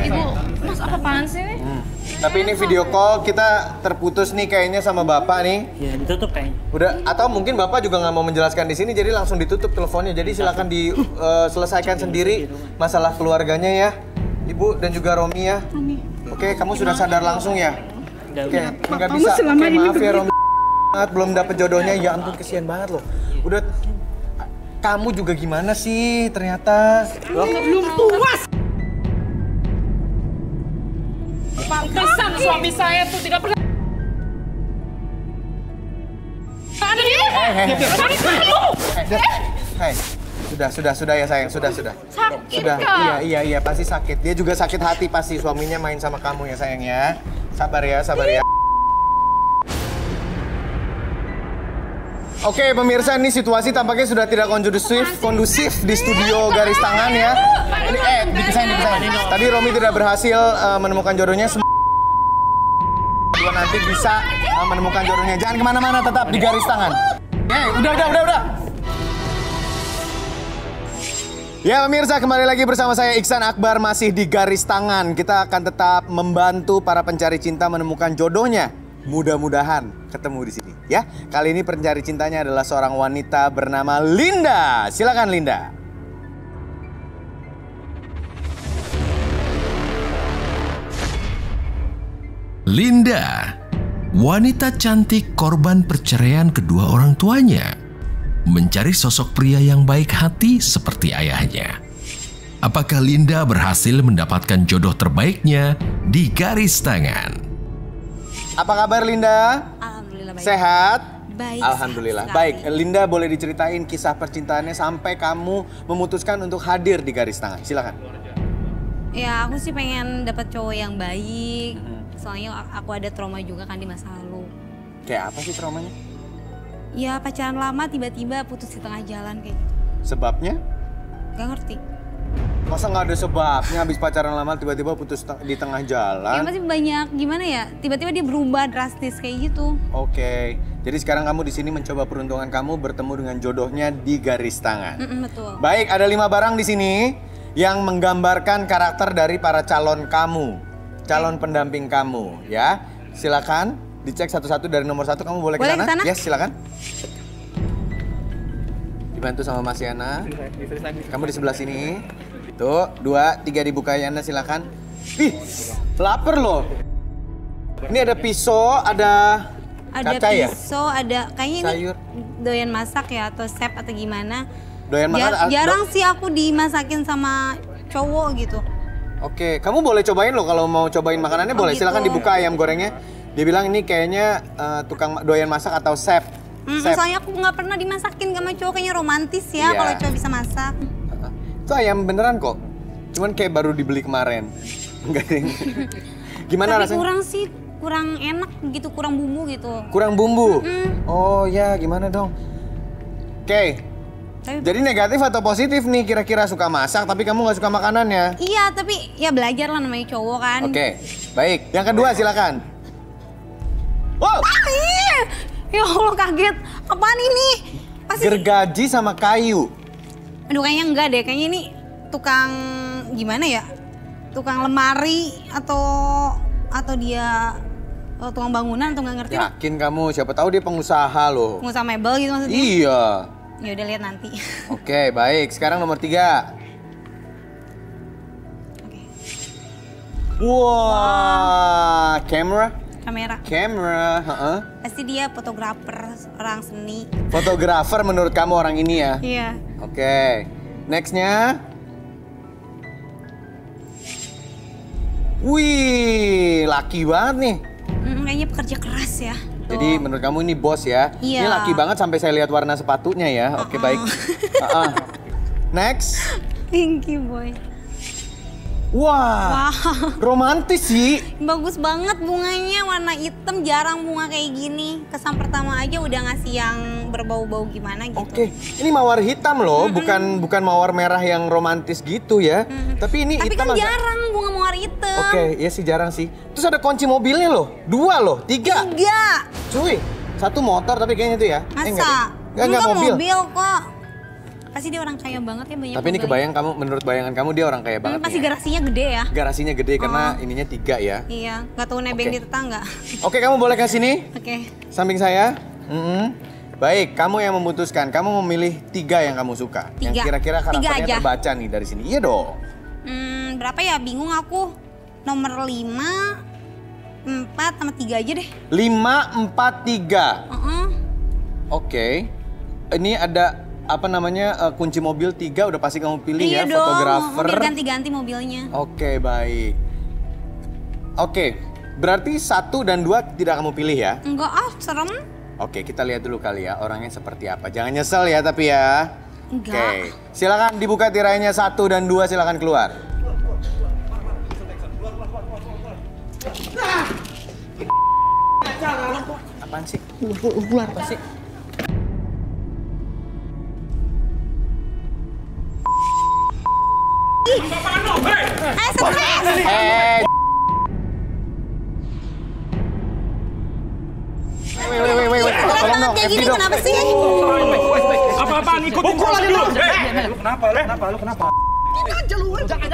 Ibu, Mas apaan sih ini? Tapi ini video call, kita terputus nih kayaknya sama bapak nih. Ya, ditutup kayaknya. Udah, atau mungkin bapak juga nggak mau menjelaskan di sini, jadi langsung ditutup teleponnya. Jadi silakan diselesaikan sendiri masalah keluarganya ya, Ibu dan juga Romi ya. Oke, kamu sudah sadar langsung ya? Oke, nggak bisa. Oke, maaf ya Romi, belum dapet jodohnya. Ya ampun, kesian banget loh. Udah, kamu juga gimana sih ternyata? Belum puas. Pantesan suami saya tuh tidak pernah. Ada di Hei, sudah ya sayang, sudah. Sakit Sudah, Kak? iya pasti sakit. Dia juga sakit hati pasti, suaminya main sama kamu ya sayang ya. Sabar ya. Oke pemirsa, ini situasi tampaknya sudah tidak kondusif di studio Garis Tangan ya. Ini dipisahin. Tadi Romi tidak berhasil menemukan jodohnya. Nanti bisa menemukan jodohnya. Jangan kemana-mana, tetap di Garis Tangan. Udah. Ya pemirsa, kembali lagi bersama saya Iksan Akbar, masih di Garis Tangan. Kita akan tetap membantu para pencari cinta menemukan jodohnya. Mudah-mudahan ketemu di sini ya. Kali ini pencari cintanya adalah seorang wanita bernama Linda. Silakan Linda. Linda, wanita cantik korban perceraian kedua orang tuanya, mencari sosok pria yang baik hati seperti ayahnya. Apakah Linda berhasil mendapatkan jodoh terbaiknya di Garis Tangan? Apa kabar Linda? Alhamdulillah baik. Sehat? Baik. Alhamdulillah. Baik, Linda boleh diceritain kisah percintaannya sampai kamu memutuskan untuk hadir di Garis Tangan. Silakan. Ya aku sih pengen dapat cowok yang baik. Soalnya aku ada trauma juga kan di masa lalu. Kayak apa sih traumanya? Ya pacaran lama tiba-tiba putus di tengah jalan kayak gitu. Sebabnya? Gak ngerti. Masa nggak ada sebabnya habis pacaran lama tiba-tiba putus di tengah jalan? Ya masih banyak gimana ya, tiba-tiba dia berubah drastis kayak gitu. Oke, jadi sekarang kamu di sini mencoba peruntungan kamu bertemu dengan jodohnya di Garis Tangan. Betul. Baik, ada 5 barang di sini yang menggambarkan karakter dari para calon kamu, calon pendamping kamu ya. Silakan dicek satu-satu dari nomor 1, kamu boleh ke sana? Yes, silakan. Dibantu sama Mas Yana. Kamu di sebelah sini. Tuh, 2, 3 dibuka Yana, silakan. Ih, lapar loh. Ini ada pisau, ada kaca ya? Ada pisau, ada kayaknya sayur. Ini doyan masak ya atau chef atau gimana. Doyan masak? Jarang sih aku dimasakin sama cowok gitu. Oke, kamu boleh cobain loh kalau mau cobain makanannya boleh. Gitu. Silakan dibuka ayam gorengnya. Dia bilang ini kayaknya tukang doyan masak atau chef. Soalnya aku nggak pernah dimasakin sama cowok, kayaknya romantis ya kalau cowok bisa masak. Itu ayam beneran kok. Cuman kayak baru dibeli kemarin. Enggak deh. Gimana tapi rasanya? kurang kurang enak gitu, kurang bumbu gitu. Kurang bumbu? Oh ya, gimana dong? Oke. Jadi negatif atau positif nih kira-kira suka masak tapi kamu nggak suka makanannya? Iya, tapi ya belajar lah namanya cowok kan. Oke, baik. Yang kedua silakan. Wow! Ya Allah kaget. Apaan ini? Gergaji sama kayu. Aduh kayaknya enggak deh, kayaknya ini tukang gimana ya? Tukang lemari atau dia tukang bangunan atau nggak ngerti. Yakin kamu? Siapa tahu dia pengusaha loh. Pengusaha mebel gitu maksudnya? Iya. Ya udah lihat nanti. Oke, baik. Sekarang nomor 3. Wah, kamera. Pasti dia fotografer, orang seni. Fotografer menurut kamu orang ini ya? Iya. Oke. Nextnya. Wih, laki banget nih. Kayaknya pekerja keras ya. Jadi menurut kamu ini bos ya? Iya. Ini laki banget sampai saya lihat warna sepatunya ya. Oke, baik. Next. Thank you, boy. Wah, romantis sih. Bagus banget bunganya, warna hitam, jarang bunga kayak gini. Kesan pertama aja udah ngasih yang berbau-bau gimana gitu. Oke, ini mawar hitam loh, bukan mawar merah yang romantis gitu ya. Tapi ini hitam kan jarang bunga mawar hitam. Oke, ya sih jarang sih. Terus ada kunci mobilnya loh, 2 loh, 3. Cuy, 1 motor tapi kayaknya itu ya. Masa? Enggak mobil kok. Pasti dia orang kaya banget ya, banyak. Tapi ini kebayang kamu, menurut bayangan kamu dia orang kaya banget. Pasti garasinya gede ya. Garasinya gede karena ininya 3 ya. Iya, nggak tahu nebeng di tetangga. Oke, kamu boleh ke sini. Oke. Samping saya. Baik, kamu yang memutuskan. Kamu memilih 3 yang kamu suka. 3. Yang kira-kira karakternya terbaca nih dari sini. Iya dong. Berapa ya? Bingung aku. Nomor 5, 4 sama 3 aja deh. 5, 4, 3. Oke. Ini ada apa namanya kunci mobil 3 udah pasti kamu pilih ya, fotografer. Iya, ganti-ganti mobilnya. Oke, baik. Oke, berarti 1 dan 2 tidak kamu pilih ya? Enggak serem. Oke, kita lihat dulu kali ya orangnya seperti apa. Jangan nyesel ya tapi ya. Enggak. Oke, silakan dibuka tirainya 1 dan 2, silakan keluar. Apaan sih? Keluar apa sih? Tolong dong, kayak gini kenapa sih? Apa-apaan ikutin proses dulu. Lu kenapa? Lu kenapa? Kita aja lu. Jangan.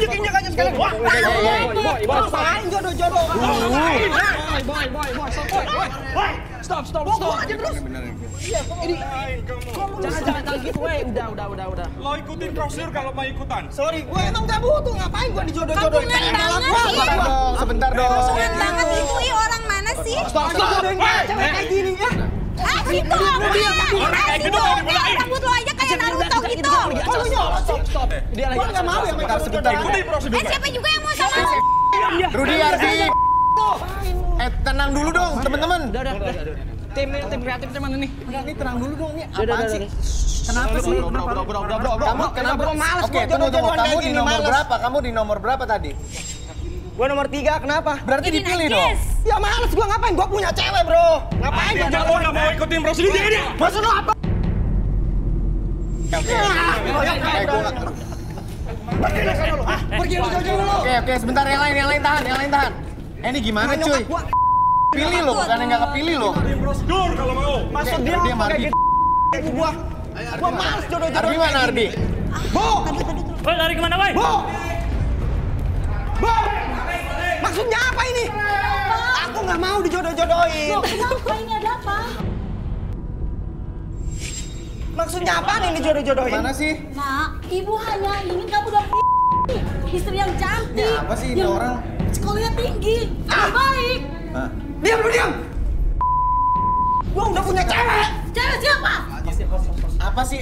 Injek aja sekali. Ngapain jodoh-jodoh? Boy. Stop. Aja terus. Ini jangan gitu, udah. Lo ikutin prosedur kalau mau ikutan. Sorry, gue emang gak butuh. Ngapain gue dijodoh-jodohin? Sebentar dong. Kesulitan banget itu, orang mana sih? Stop. Cewek kayak gini ya. Situ. Orang kayak gitu mau dimulain. Rambut lo aja kayak Naruto gitu. Stop. Dia lagi gak mau ya. Sebentar. Ikutin prosedur. Siapa juga yang mau sama lo? Rudy, Ardi. Tenang dulu dong, teman-teman. Udah. Tim kreatif mana nih? Ini tenang dulu dong, ini apaan sih? Kenapa sih? Bro. Kamu kenapa? Oke, tunggu. Kamu di nomor berapa? Kamu di nomor berapa tadi? Gua nomor 3, kenapa? Berarti dipilih dong. Ya males gua, ngapain? Gua punya cewek, bro. Ngapain gua Jangan nggak mau ikutin prosedur dia. Maksud lo apa? Pergi lu jauh-jauh. Oke, sebentar, yang lain tahan. Ini gimana cuy? Pilih lo, bukan yang nggak kepilih lo. Prosedur kalau mau. Maksud dia pakai gitu gua. Gua males jodoh-jodoh. Ardi mana Ardi? Bo! Woi, lari kemana, woi? Bo! Maksudnya apa ini? Aku nggak mau dijodoh-jodohin. Kenapa ini ada apa? Maksudnya apa nih dijodoh-jodohin? Mana sih? Nak, ibu hanya ingin kamu dapat istri yang cantik. Ini apa sih ini orang? Sekolahnya tinggi, lebih baik. Diam! Gua udah punya cewek. Cewek siapa? Apa sih?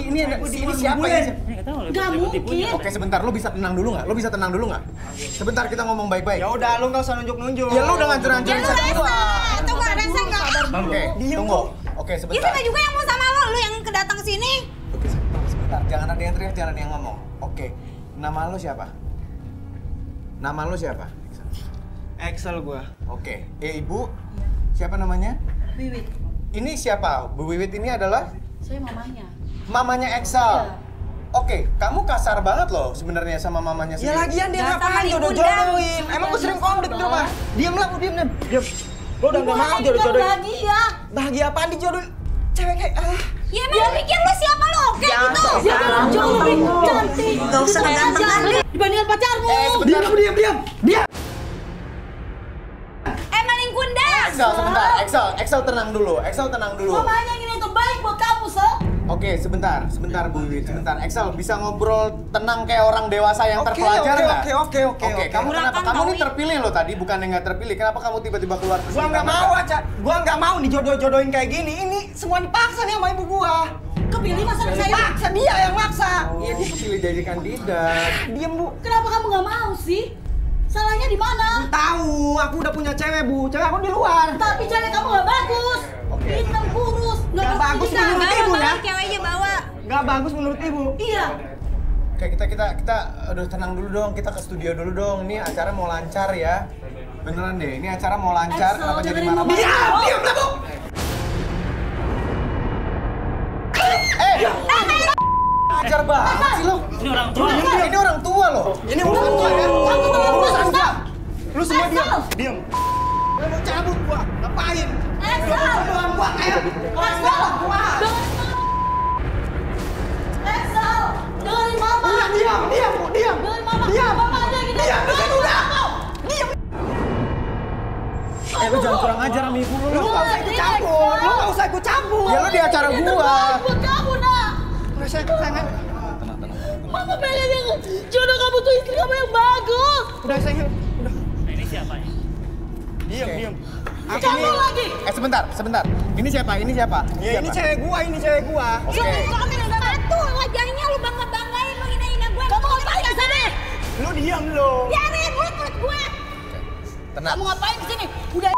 Ini siapa ya? Gak mungkin. Oke, sebentar. Lo bisa tenang dulu nggak? Sebentar, kita ngomong baik-baik. Ya udah, lu nggak usah nunjuk-nunjuk. Ya lu udah ngancur-ngancurin satu dua. Itu nggak rasa nggak? Oke, tunggu. Oke, sebentar. Ya siapa juga yang mau sama lo yang kedatang ke sini? Oke, sebentar. Jangan ada yang teriak, jangan ada yang ngomong. Oke, nama lo siapa? Nama lu siapa? Excel gua. Oke. Ibu? Siapa namanya? Wiwit. Ini siapa? Bu Wiwit ini adalah? Saya mamanya. Mamanya Excel. Oke, kamu kasar banget loh sebenarnya sama mamanya sendiri. Ya lagian dia ngapain jodoh-jodohin? Emang gue sering konflik di rumah. Diam lah, diam. Lo udah gak mau jodoh-jodohin. Bahagia. Bahagia apaan dijodohin? Cewek kayak Ya emang pikir lu siapa lo? Kayak gitu. Dia jauh lebih cantik. Gak usah kegantengan. Dibandingkan pacarmu. Diam. Maling kunda. Excel, sebentar. Excel tenang dulu. Mamanya ingin yang terbaik buat kamu, Sel. Oke, sebentar Bu Wiwit, sebentar. Excel bisa ngobrol tenang kayak orang dewasa yang terpelajar nggak? Oke. Kamu kenapa? Kamu ini terpilih loh tadi, bukan yang nggak terpilih. Kenapa kamu tiba-tiba keluar ke sini? Gua nggak mau nih jodoh-jodohin kayak gini. Ini semua dipaksa nih sama ibu gua. Kepilih masa saya Paksa dia yang maksa. Iya, dia kepilih jadi kandidat. Diam, Bu. Kenapa kamu nggak mau sih? Salahnya di mana? Tahu, aku udah punya cewek, Bu. Cewek aku di luar. Tapi cewek kamu nggak bagus. Hitam kurus, Nggak bagus menurut ibu ya? Ceweknya bawa. Nggak bagus menurut ibu. Iya. Oke, kita aduh tenang dulu dong. Kita ke studio dulu dong. Ini acara mau lancar ya. Beneran deh, ini acara mau lancar. Kenapa jadi marah-marah? Diam lah, Bu. Ajar banget sih lo. Ini orang tua. Ini orang tua loh. Ini urusan gua ya. Urusan gua. Lu semua diam. Lu mau cabut gua. Ngapain? Excel. Doang gua kayak Excel. Excel. Dengerin mama. Udah diam, Bu. Diam. Dengerin mama. Diam. Mama aja gitu. Diam, udah. Diam. Lu jangan kurang ajar sama ibu lu. Lu nggak usah ikut campur. Ya lu di acara gua. Buat kamu, nak. Sayang. Mama pengen yang jodoh kamu tuh istri kamu yang bagus. Udah sayang. Udah. Nah, ini siapa ya? Diam. Kamu lagi. Sebentar. Ini siapa? Ya ini cewek gua. Kamu sepatu wajahnya lu bangga-banggain lu hina-hina gue. Kamu ngapain di sini? Lu diam lo. Biarin mulut gue. Tenang. Kamu ngapain di sini? Udah.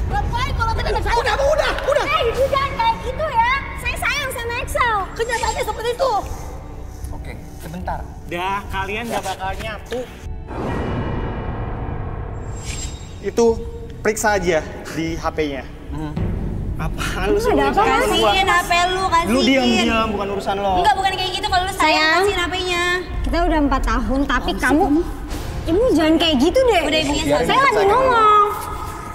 Ngapain kalau tadi saya? Udah. Ibu jangan kayak gitu ya. Saya sayang sama Excel. Kenyataannya seperti itu. Oke, sebentar. Dah, kalian gak bakal nyatu. Itu periksa aja di HP-nya. Apaan lu Ada apa? Kasihin HP lu, kasihin. Lu diam, bukan urusan lo. Enggak, bukan kayak gitu. Kalau lu sayang, kasihin HP-nya. Kita udah 4 tahun, tapi kamu jangan kayak gitu deh. Udah ibunya saya lagi ngomong.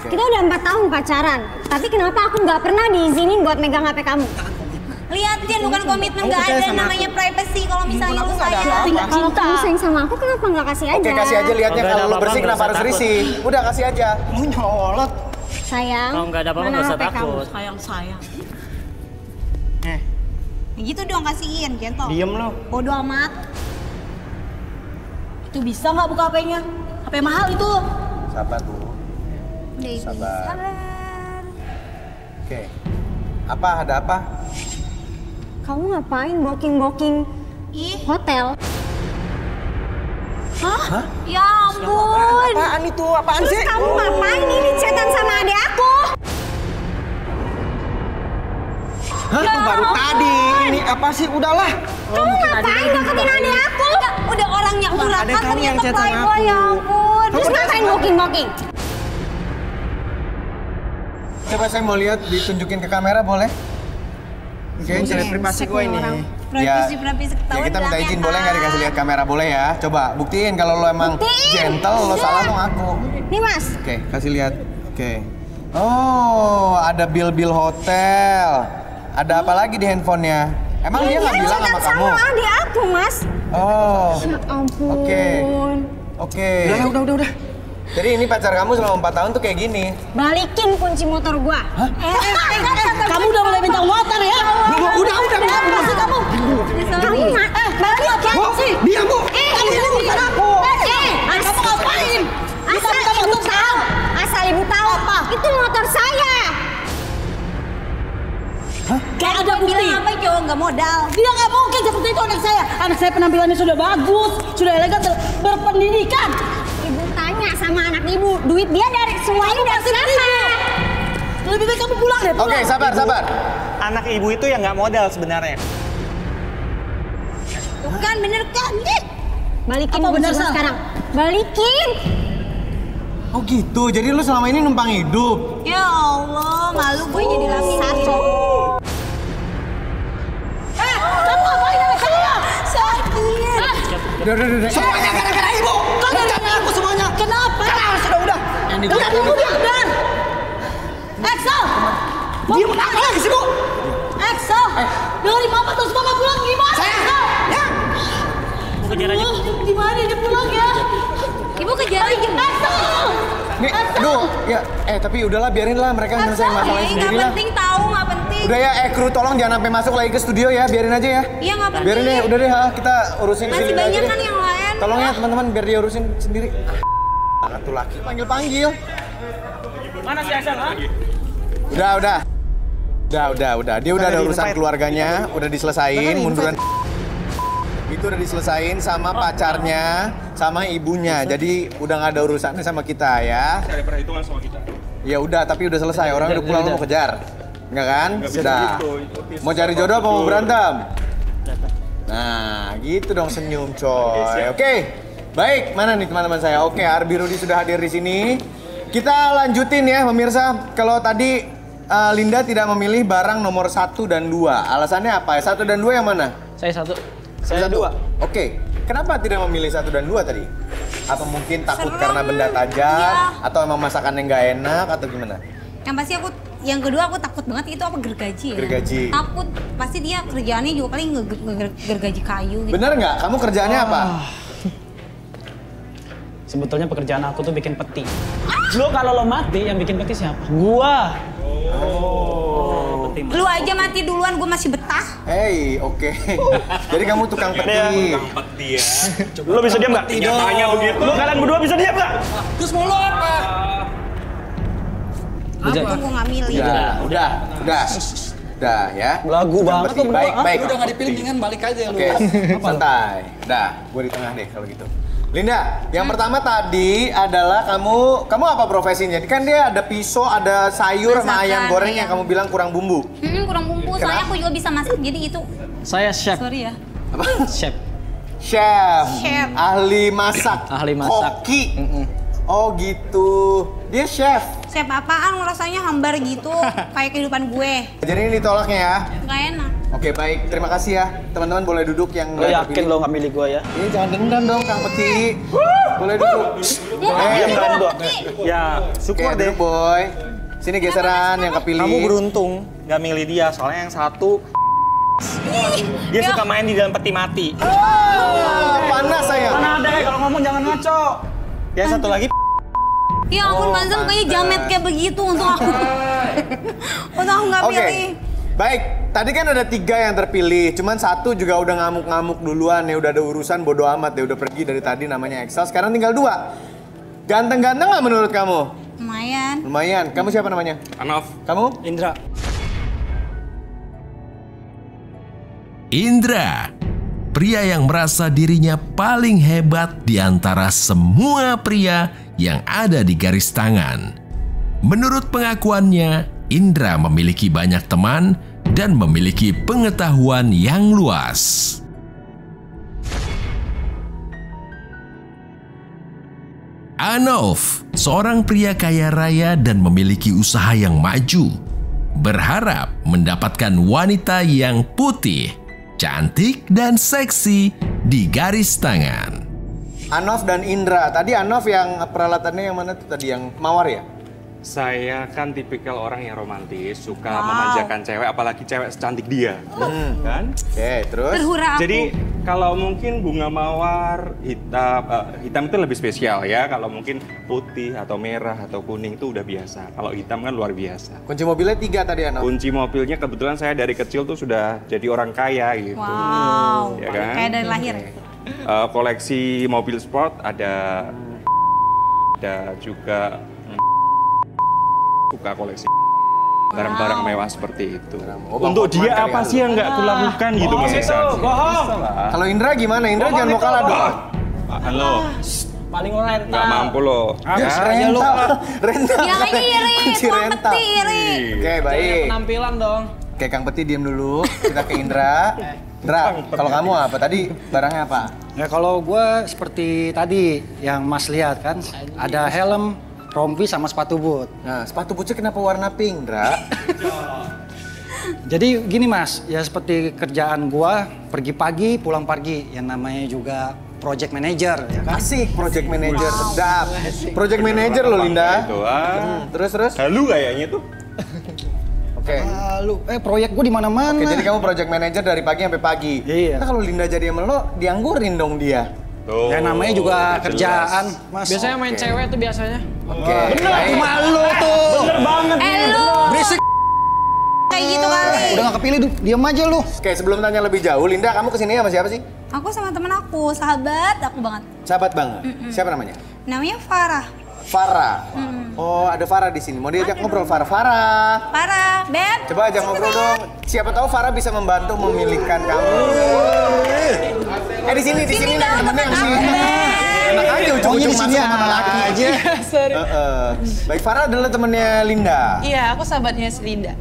Kita udah 4 tahun pacaran, tapi kenapa aku nggak pernah diizinin buat megang HP kamu? Liatin, bukan komitmen, nggak ada namanya privacy kalau misalnya lu sayang. Kalau kamu sayang sama aku, kenapa nggak kasih aja? Oke, kasih aja liatnya. Kalau lu bersih kenapa harus risih? Udah, kasih aja. Lu nyolot. Sayang, Kalau nggak ada apa-apa mana nggak usah HP kamu? takut. Sayang. Ya gitu dong, kasihin, gentle. Diem lo. Bodo amat. Itu bisa nggak buka HP-nya? HP mahal itu. Sabar, Bu. Udah itu. Sabar. Oke. Ada apa? Kamu ngapain booking hotel? Hah? Ya ampun. Apaan itu? Apaan Terus sih? kamu ngapain ini chatan sama adik aku? Hah? Itu baru tadi. Ini apa sih? Udahlah. Kamu ngapain deketin adik aku? Udah orangnya urakan kamu yang ternyata chat sama playboy, aku. ya ampun. Terus Kamu ngapain booking? Coba saya mau lihat, ditunjukin ke kamera boleh? Oke, cari privasi gue ini. Privasi Ya ketahuan. kita minta izin boleh nggak dikasih lihat kamera, boleh ya? Coba buktiin kalau lo emang gentle, lo salah lo ngaku. Nih mas. Oke, kasih lihat. Oke. Oh, ada bil-bil hotel. Ada apa lagi di handphonenya? Emang dia nggak bilang sama kamu? Sama adik aku mas. Oh. Ya ampun. Oke. Udah. Jadi ini pacar kamu selama 4 tahun tuh kayak gini? Balikin kunci motor gua. Hah? Kamu udah mulai minta motor ya? Udah. Apa sih kamu? Kamu balikin sih. Diam, Bu. Kamu ini bukan aku. Kamu ngapain? Asal ibu tahu apa? Itu motor saya. Hah? Gak ada bukti. Apa cowok nggak modal? Dia nggak mungkin seperti itu anak saya. Anak saya penampilannya sudah bagus, sudah elegan, berpendidikan. Ibu tanya sama anak ibu, duit dia dari semuanya dari siapa? Lebih baik kamu pulang deh. Oke, sabar. Anak ibu itu yang nggak modal sebenarnya. Bukan bener kan? Balikin Apa benar, kunci gua Sal? sekarang. Balikin. Oh gitu, jadi lu selama ini numpang hidup? Ya Allah, malu gue jadi satu. Kamu ngapain anak saya? Sakit. Udah. Semuanya gara-gara ibu. Kau gara-gara aku semuanya. Kenapa? Sudah. Udah dulu Dan. Exo. Dia apa lagi sih, Bu? Exo. Dari mama terus mama pulang gimana? Exo. Ya. Mau kejar aja. Gimana dia pulang ya? Ibu kejar aja. Exo. Nih, aduh, ya, tapi udahlah biarin lah mereka nyelesain masalahnya sendiri lah. Nggak penting tahu, nggak penting. Udah ya, kru tolong jangan sampai masuk lagi ke studio ya, biarin aja ya. Iya nggak penting. Biarin deh, udah deh, kita urusin Masih Linda aja banyak deh. kan yang lain. Tolong ya teman-teman biar dia urusin sendiri. Satu laki panggil. Mana si Aisyah? Udah. Dia udah ada urusan keluarganya, udah diselesain, munduran. Itu udah diselesain sama pacarnya, sama ibunya. Jadi udah nggak ada urusannya sama kita ya. Ada perhitungan sama kita. Ya udah, tapi udah selesai. Orang udah pulang, lu mau kejar. Enggak kan? Sudah. Mau cari jodoh apa mau berantem? Nah, gitu dong senyum coy. Oke. Baik, mana nih teman-teman saya? Oke, Arbi Rudi sudah hadir di sini. Kita lanjutin ya pemirsa. Kalau tadi Linda tidak memilih barang nomor 1 dan 2. Alasannya apa? 1 dan 2 yang mana? Saya 1. Saya 2. Oke. Kenapa tidak memilih 1 dan 2 tadi? Apa mungkin takut karena benda tajam? Atau emang masakannya nggak enak atau gimana? Yang pasti yang kedua aku takut banget itu apa gergaji ya. Gergaji. Takut pasti dia kerjaannya juga paling gergaji kayu gitu. Bener nggak? Kamu kerjaannya apa? Sebetulnya pekerjaan aku tuh bikin peti. Lo kalau lo mati, yang bikin peti siapa? Gua. Lu aja mati duluan, gue masih betah. Hey, oke. Jadi kamu tukang peti. Tukang peti ya. Lo bisa diam nggak? Nyatanya begitu. Lo kalian berdua bisa diam nggak? Terus mau lo apa? Gue nggak milih. Udah ya. Lagu banget tuh berdua. Baik. Lu udah nggak dipilih, mendingan balik aja lu. Oke, santai. Dah, gue di tengah deh kalau gitu. Linda, yang pertama tadi adalah kamu apa profesinya? Kan dia ada pisau, ada sayur sama ayam goreng yang kamu bilang kurang bumbu. Kurang bumbu, soalnya aku juga bisa masak, jadi itu. Saya chef. Sorry ya. Apa? Chef. Ahli masak. Koki. Oh gitu. Dia chef. Chef apaan rasanya hambar gitu, kayak kehidupan gue. Jadi ini ditolaknya ya? Nggak enak. Oke baik, terima kasih ya. Teman-teman boleh duduk yang Lo yakin lo nggak milih gua ya? Ini jangan dendam dong Kang Peti. Boleh duduk. Ya, syukur deh. Boy. Sini geseran yang kepilih. Kamu beruntung nggak milih dia, soalnya yang satu dia suka main di dalam peti mati. Panas saya. Mana ada kalau ngomong jangan ngaco. Ya satu lagi. Ya ampun, Manzam kayaknya jamet kayak begitu untuk aku. Untuk aku nggak pilih. Baik, tadi kan ada 3 yang terpilih, cuman 1 juga udah ngamuk-ngamuk duluan ya, udah ada urusan bodo amat ya, udah pergi dari tadi namanya Excel, sekarang tinggal 2. Ganteng-ganteng nggak menurut kamu? Lumayan. Lumayan. Kamu siapa namanya? Anof. Kamu? Indra. Indra, pria yang merasa dirinya paling hebat di antara semua pria yang ada di garis tangan. Menurut pengakuannya, Indra memiliki banyak teman dan memiliki pengetahuan yang luas. Anof, seorang pria kaya raya dan memiliki usaha yang maju, berharap mendapatkan wanita yang putih, cantik, dan seksi di garis tangan. Anof dan Indra. Tadi Anof yang peralatannya yang mana tuh tadi? Yang mawar ya? Saya kan tipikal orang yang romantis, suka memanjakan cewek, apalagi cewek secantik dia. Kan? Oke, terus? Terhura aku. Jadi kalau mungkin bunga mawar hitam itu lebih spesial ya. Kalau mungkin putih atau merah atau kuning itu udah biasa. Kalau hitam kan luar biasa. Kunci mobilnya 3 tadi Anof? Kunci mobilnya kebetulan saya dari kecil tuh sudah jadi orang kaya gitu. Wow, Ya kan? kayak dari lahir. Koleksi mobil sport ada juga suka koleksi barang-barang mewah seperti itu. Untuk dia apa sih yang nggak kulakukan gitu Mas Ihsan? Kalau Indra gimana? Indra jangan mau kalah dong. Halo. Paling rental. Nggak mampu loh. Rental. Yang iri, tuang peti iri. Oke, baik. Penampilan dong. Oke, Kang Peti diam dulu. Kita ke Indra. Indra, kalau kamu apa? Tadi barangnya apa? Ya kalau gue seperti tadi yang Mas lihat kan, ada helm, rompi sama sepatu boot. Nah, sepatu bootnya kenapa warna pink, Dra? Jadi gini Mas, ya seperti kerjaan gue pergi pagi, pulang pagi, yang namanya juga project manager, ya kan? Asik, project manager, sedap. Project manager loh, Linda. Itu Terus? Halu kayaknya tuh. Oke. Proyek gue di mana-mana. Oke, jadi kamu project manager dari pagi sampai pagi. Iya. Nah, kalau Linda jadi sama lo, dianggurin dong dia. Tuh. Ya namanya juga kerjaan, Mas. Biasanya main cewek tuh biasanya. Oke. Bener, cuma lo tuh. Bener banget. Lu. Berisik. Kayak gitu kali. Udah gak kepilih, diam aja lu. Oke, sebelum tanya lebih jauh, Linda, kamu kesini sama siapa sih? Aku sama temen aku, sahabat aku banget. Sahabat banget. Siapa namanya? Namanya Farah. Farah. Oh, ada Farah di sini. Mau diajak ngobrol, Farah. Farah, Beb. Coba ajak ngobrol dong. Siapa tahu Farah bisa membantu memilihkan kamu. Di sini temennya yang sini. Enak aja ujung-ujung masuk sama laki aja. Sorry. Baik, Farah adalah temennya Linda. Iya, aku sahabatnya si Linda.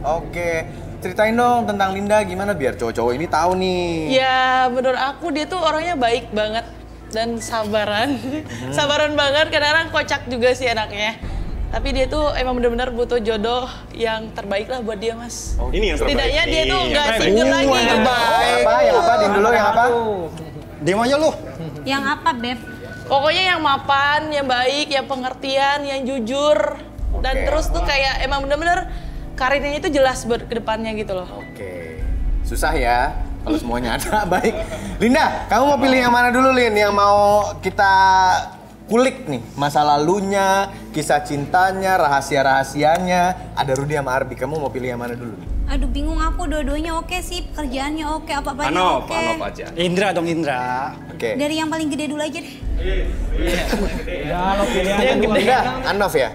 Oke. Ceritain dong tentang Linda gimana biar cowok-cowok ini tahu nih. Ya, menurut aku dia tuh orangnya baik banget dan sabaran. Sabaran banget, kadang-kadang kocak juga sih anaknya. Tapi dia tuh emang benar-benar butuh jodoh yang terbaik lah buat dia, Mas. Ini yang terbaik. Setidaknya dia tuh nggak single lagi. Yang terbaik. Yang apa? Din dulu yang apa? Diam aja lu. Yang apa, Beb? Pokoknya yang mapan, yang baik, yang pengertian, yang jujur. Dan terus tuh kayak emang bener-bener karirnya itu jelas buat kedepannya gitu loh. Oke. Susah ya kalau semuanya ada. Baik. Linda, kamu mau pilih yang mana dulu, Lin? Yang mau kita kulik nih? Masa lalunya, kisah cintanya, rahasia-rahasianya. Ada Rudy sama Arbi. Kamu mau pilih yang mana dulu nih? Aduh, bingung aku. Dua-duanya oke sih. Pekerjaannya oke, apa-apanya Anof, oke. Anof aja. Indra dong, Indra. Oke. Dari yang paling gede dulu aja deh. Ya, lo pilih aja dulu. Linda, Anof ya?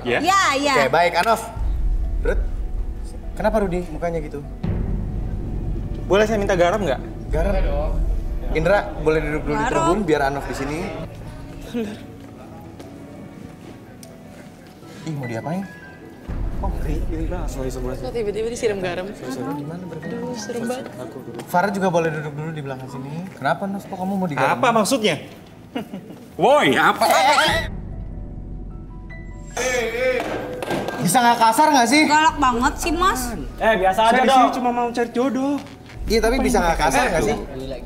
Ya? Ya. Oke, baik Anof. Rut, kenapa Rudy mukanya gitu? Boleh saya minta garam nggak? Garam. Indra, boleh duduk dulu di tribun biar Anof di sini. Ih, mau diapain? Oh, Indra, sorry sebelah. Kok tiba-tiba disiram garam? Aduh, serem banget. Farah juga boleh duduk dulu di belakang sini. Kenapa, Nos? Kok kamu mau digaram? Apa maksudnya? Woi, apa? Bisa nggak kasar nggak sih? Galak banget sih, Mas. Biasa aja Saya di dong. sini cuma mau cari jodoh. Iya, tapi bisa nggak kasar nggak sih? Gila.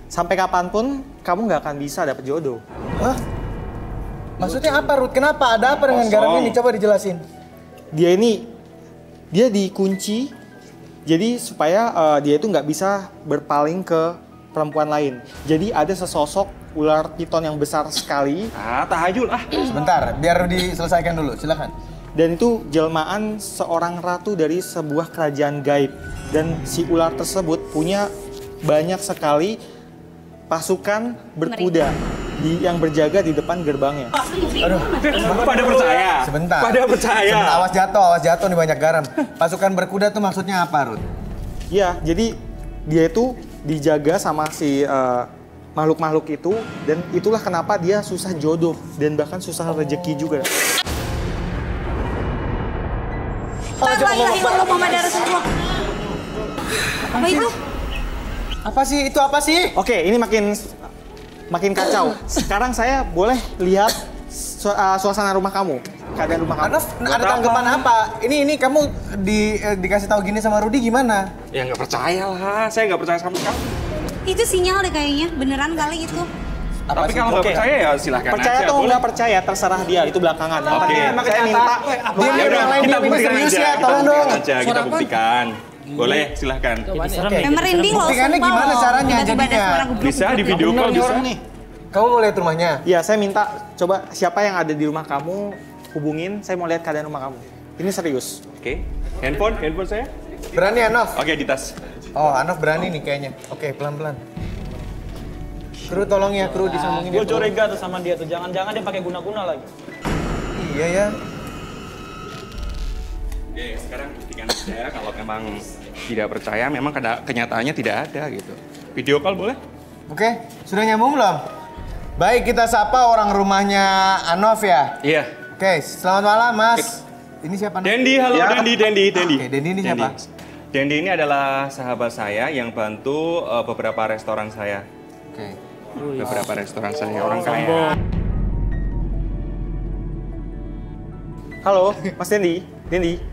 Sampai kapanpun kamu nggak akan bisa dapet jodoh. Hah? Maksudnya apa, Ruth? Kenapa? Ada apa dengan garam ini? Coba dijelasin. Dia dikunci, jadi supaya dia itu nggak bisa berpaling ke perempuan lain. Jadi ada sesosok ular piton yang besar sekali. Tahayul ah. Sebentar, biar diselesaikan dulu. Silakan. Dan itu jelmaan seorang ratu dari sebuah kerajaan gaib. Dan si ular tersebut punya banyak sekali pasukan berkuda yang berjaga di depan gerbangnya. Aduh, pada percaya. Sebentar. Pada percaya. Sebentar, awas jatuh nih banyak garam. Pasukan berkuda tuh maksudnya apa, Ruth? Iya, jadi dia itu dijaga sama si makhluk-makhluk itu, dan itulah kenapa dia susah jodoh dan bahkan susah rezeki juga. Apa itu? Apa sih? Itu apa sih? Oke, ini makin kacau. Sekarang saya boleh lihat suasana rumah kamu, keadaan rumah kamu. Ada tanggapan apa? Ini kamu dikasih tahu gini sama Rudy gimana? Ya nggak percaya lah, saya nggak percaya sama kamu. Itu sinyal deh kayaknya, beneran kali itu. Tapi kalau nggak percaya ya silahkan percaya aja. atau nggak percaya terserah dia, itu belakangan. Oke. Saya minta Ya udah, kita buktikan serius aja. ya, Kita tolong dong. buktikan aja, kita buktikan. Boleh, silahkan. Merinding loh, buktikannya sumpah gimana loh. caranya Tiba-tiba ada jadinya? suara geblek. Bisa di video call bisa. Kamu mau lihat rumahnya? Ya, saya minta coba siapa yang ada di rumah kamu hubungin, saya mau lihat keadaan rumah kamu. Ini serius. Oke. Handphone saya. Berani Anof? Oke, di tas. Oh, Anof berani nih kayaknya. Oke, pelan-pelan. Kru tolong ya, kru disambungin. Gue curiga tuh sama dia tuh, jangan-jangan dia pakai guna-guna lagi. Iya ya. Oke, sekarang buktikan aja kalau memang tidak percaya, memang kenyataannya tidak ada gitu. Video call boleh? Oke, sudah nyambung belum? Baik, kita sapa orang rumahnya Anof ya. Iya. Oke, selamat malam Mas. Ini siapa? Dendi, halo Ya. Dendi. Oke, Dendi ini siapa? Dendi ini adalah sahabat saya yang bantu beberapa restoran saya. Oke. Beberapa restoran saya orang kaya. Halo, Mas Dendi.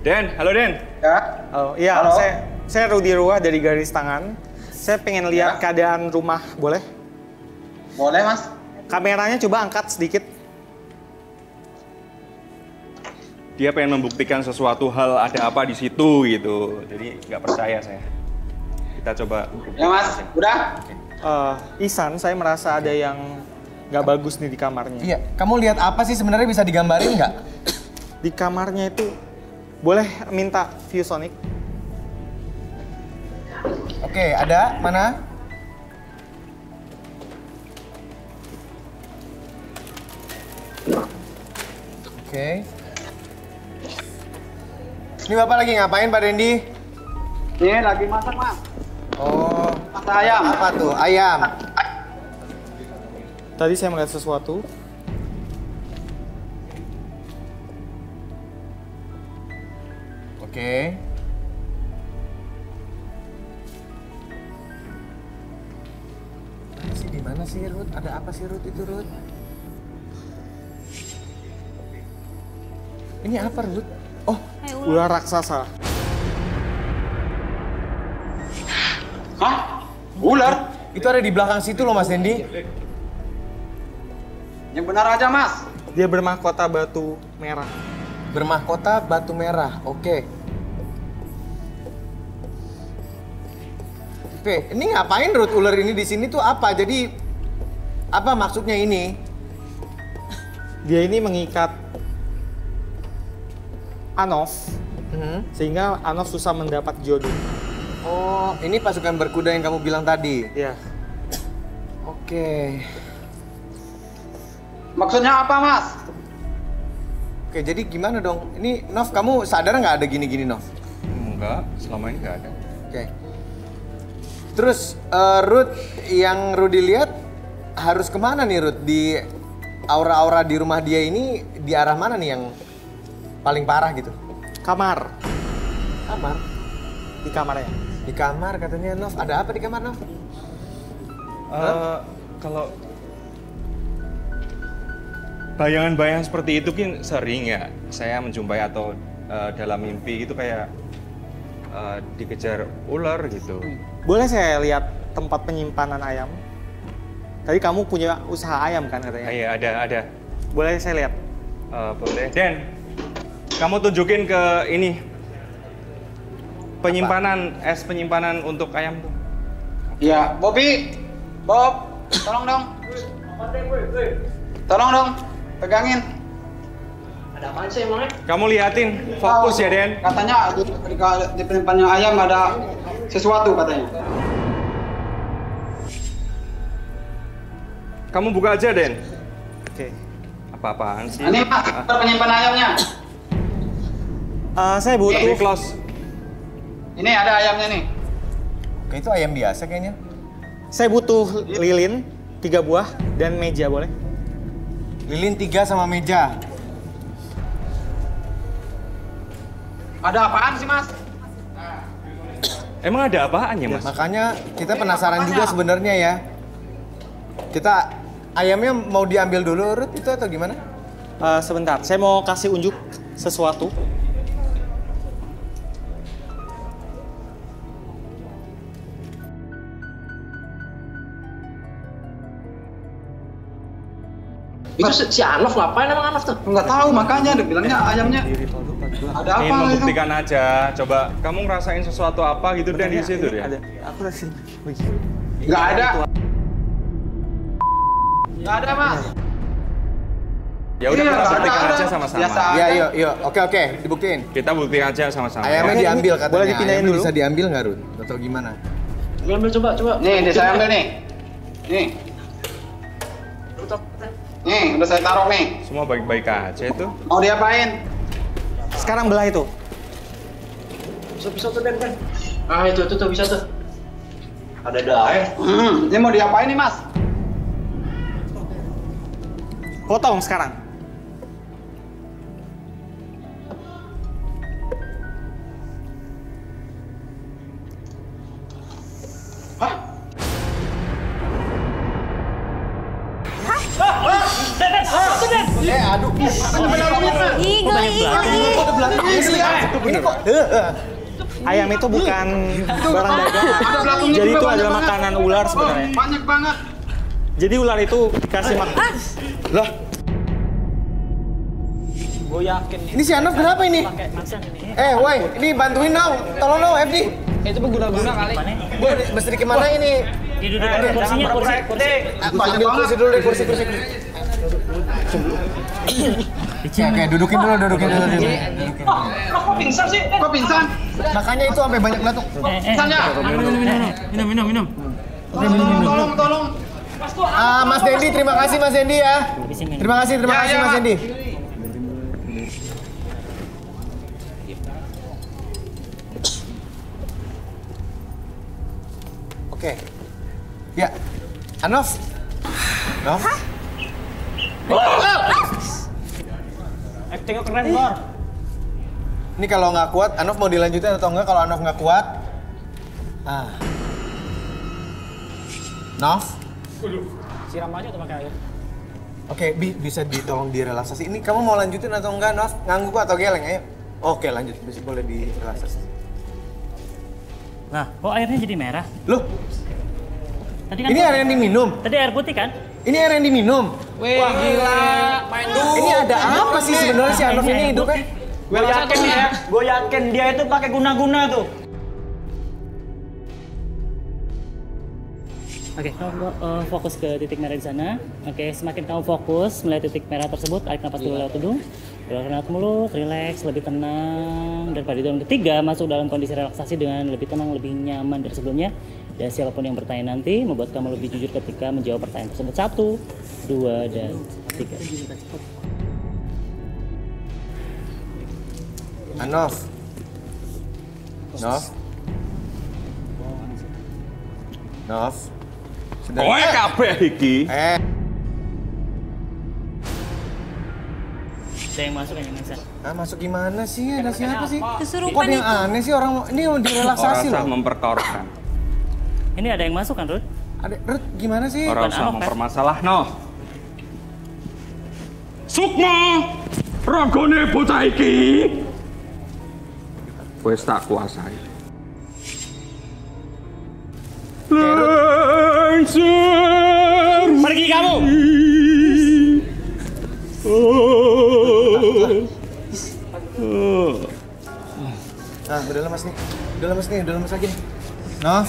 Den, halo Den. Ya. Halo, iya. Halo. Saya Rudi Ruah dari Garis Tangan. Saya pengen lihat keadaan rumah, boleh? Boleh, Mas. Kameranya coba angkat sedikit. Dia pengen membuktikan sesuatu hal ada apa di situ gitu. Jadi nggak percaya saya. Kita coba. Ya, Mas. Udah? Ihsan, saya merasa ada yang nggak bagus nih di kamarnya. Iya, kamu lihat apa sih sebenarnya, bisa digambarin nggak? Di kamarnya itu, boleh minta ViewSonic? Oke, ada? Mana? Oke. Ini Bapak lagi ngapain, Pak Dendi? Ini lagi masak, Mas. Oh. Masak ayam. Apa tuh? Ayam. Tadi saya melihat sesuatu. Oke. Di mana sih Ruth? Ada apa sih Ruth itu Ruth? Ini apa Ruth? Oh, ular raksasa. Hah? Ular? Itu ada di belakang situ loh Mas Dendi. Yang benar aja, Mas. Dia bermahkota batu merah. Bermahkota batu merah. Oke. Oke, ini ngapain Ruth ular ini di sini tuh apa? Jadi apa maksudnya ini? Dia ini mengikat Anov, sehingga Anov susah mendapat jodoh. Oh, ini pasukan berkuda yang kamu bilang tadi? Iya. Oke. Maksudnya apa, Mas? Oke, jadi gimana dong? Ini Nov, kamu sadar nggak ada gini-gini Nov? Enggak, selama ini nggak ada. Oke. Terus Ruth, yang Rudy lihat harus kemana nih Ruth? Di aura-aura di rumah dia ini di arah mana nih yang paling parah gitu? Kamar. Kamar? Di kamarnya. Di kamar katanya Nov. Ada apa di kamar Nov? Kalau bayangan-bayangan seperti itu kan sering ya saya menjumpai atau dalam mimpi itu kayak dikejar ular gitu. Boleh saya lihat tempat penyimpanan ayam? Tadi kamu punya usaha ayam kan katanya? Iya, ada. Boleh saya lihat? Boleh. Den, kamu tunjukin ke ini penyimpanan, es penyimpanan untuk ayam tuh. Iya, Bobby. Bob, tolong dong. Tolong dong, pegangin. Ada apaan sih emangnya? Kamu liatin, fokus ya Den. Katanya di penyimpanannya ayam ada sesuatu katanya. Kamu buka aja Den. Oke. Apa-apaan sih? Ini Mas, penyimpanan ayamnya. Saya butuh. Ini close. Ini ada ayamnya nih. Oke, itu ayam biasa kayaknya. Saya butuh lilin 3 buah dan meja boleh? Lilin 3 sama meja. Ada apaan sih Mas? Emang ada apaan ya Mas? Makanya kita penasaran juga sebenarnya ya. Kita ayamnya mau diambil dulu Ruth itu atau gimana? Sebentar, saya mau kasih unjuk sesuatu. Itu si Anov ngapain emang Anov tuh? Enggak tahu, makanya dia bilangnya ayamnya. Ada apa Ingin itu? membuktikan aja. Coba kamu ngerasain sesuatu apa gitu Dan di situ ya? Ada. Aku udah sini. Enggak ada. Enggak ada, Mas. Ya udah kita buktikan aja sama-sama. Ya, yuk. Oke, dibuktiin. Kita buktiin aja sama-sama. Ayamnya ya. diambil katanya. Boleh dipindahin Ayamnya dulu? Bisa diambil nggak Ruth? Atau gimana? Ambil coba. Nih, saya ambil nih. Nih. Nih, udah saya taruh nih. Semua baik-baik aja itu. Mau diapain? Sekarang belah itu. Bisa tuh Den. Ah itu bisa tuh. Ada dae. Ini mau diapain nih Mas? Potong sekarang. Aduh. Ih, geli. Ini kok. Ayam itu bukan barang dagangan. Jadi itu adalah makanan ular sebenarnya. Banyak banget. Jadi ular itu dikasih makan. Lah. Gue yakin nih. Ini si Anov kenapa ini? Woi, ini bantuin dong. Tolong dong, FD. Itu berguna-guna kali. Boy, mesti kemana ini? Kursi. Ambil kursi dulu deh, kursi. Oke, dudukin dulu. Kok pingsan sih? Kok pingsan? Makanya itu sampai banyak batuk. Pingsannya? Minum. Tolong. Mas Dendi, terima kasih Mas Dendi ya. Terima kasih Mas Dendi. Oke. Ya. Anov. Nov. Actingnya keren, Bor. Ini kalau nggak kuat, Anov mau dilanjutin atau enggak? Kalau Anov nggak kuat, Nov. Siram aja tuh pakai air. Oke, bisa ditolong direlaksasi. Ini kamu mau lanjutin atau enggak, Nov? Ngangguk atau geleng? Ayo. Oke, lanjut. Bisa boleh direlaksasi. Nah, kok airnya jadi merah? Loh? Tadi kan ini air yang diminum? Tadi air putih kan? Ini air yang diminum? Wah, gila. Main dulu. Ini ada apa sih sebenarnya si Anov ini hidupnya? Gue yakin nih ya, gue yakin dia itu pakai guna-guna tuh. Oke, kamu fokus ke titik merah di sana. Oke, semakin kamu fokus melihat titik merah tersebut, tarik nafas dulu lewat hidung. Keluarkan lewat mulut, rileks, lebih tenang. Dan pada hitungan ketiga, masuk dalam kondisi relaksasi dengan lebih tenang, lebih nyaman dari sebelumnya. Dan siapapun yang bertanya nanti, membuat kamu lebih jujur ketika menjawab pertanyaan tersebut. 1, 2, dan 3. Anov. Nov. Kowe kabeh iki. Ada yang masuk yang bisa. Masuk gimana sih? Ada siapa sih? Kesurupan kok ada yang aneh sih orang ini mau direlaksasi loh. Orang mempertaruhkan. Ini ada yang masuk kan, Ruth? Ruth gimana sih? Orang usah mempermasalah, no. Sukma, ragone bocah iki. Wes tak kuasai. Pergi kamu. Udah lemas nih. Udah lemas lagi nih. Nov.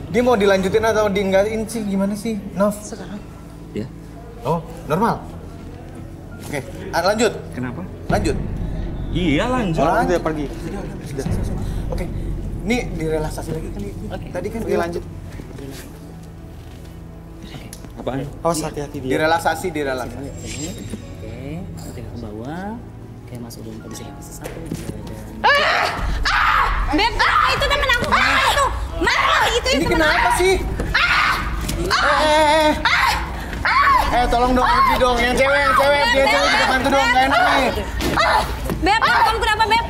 Dia mau dilanjutin atau dienggain sih? Gimana sih? Nov. Sekarang. Ya. Oh, normal. Oke, lanjut. Kenapa? Lanjut. Iya, lanjut. Udah pergi. Sudah. Oke. Ini direlaksasi lagi kali. Oke. Tadi kan lanjut. Apaan? Awas hati-hati dia. Direlaksasi. Oke, nanti ke bawah. Oke, masuk dalam kondisi relaksasi 1, 2, dan... Beb, itu temen aku. Itu. Mana itu? Ini kenapa sih? Tolong dong, Evi dong. Yang cewek. Dia cewek juga bantu dong. Gak enak nih. Beb, kamu kenapa, Beb?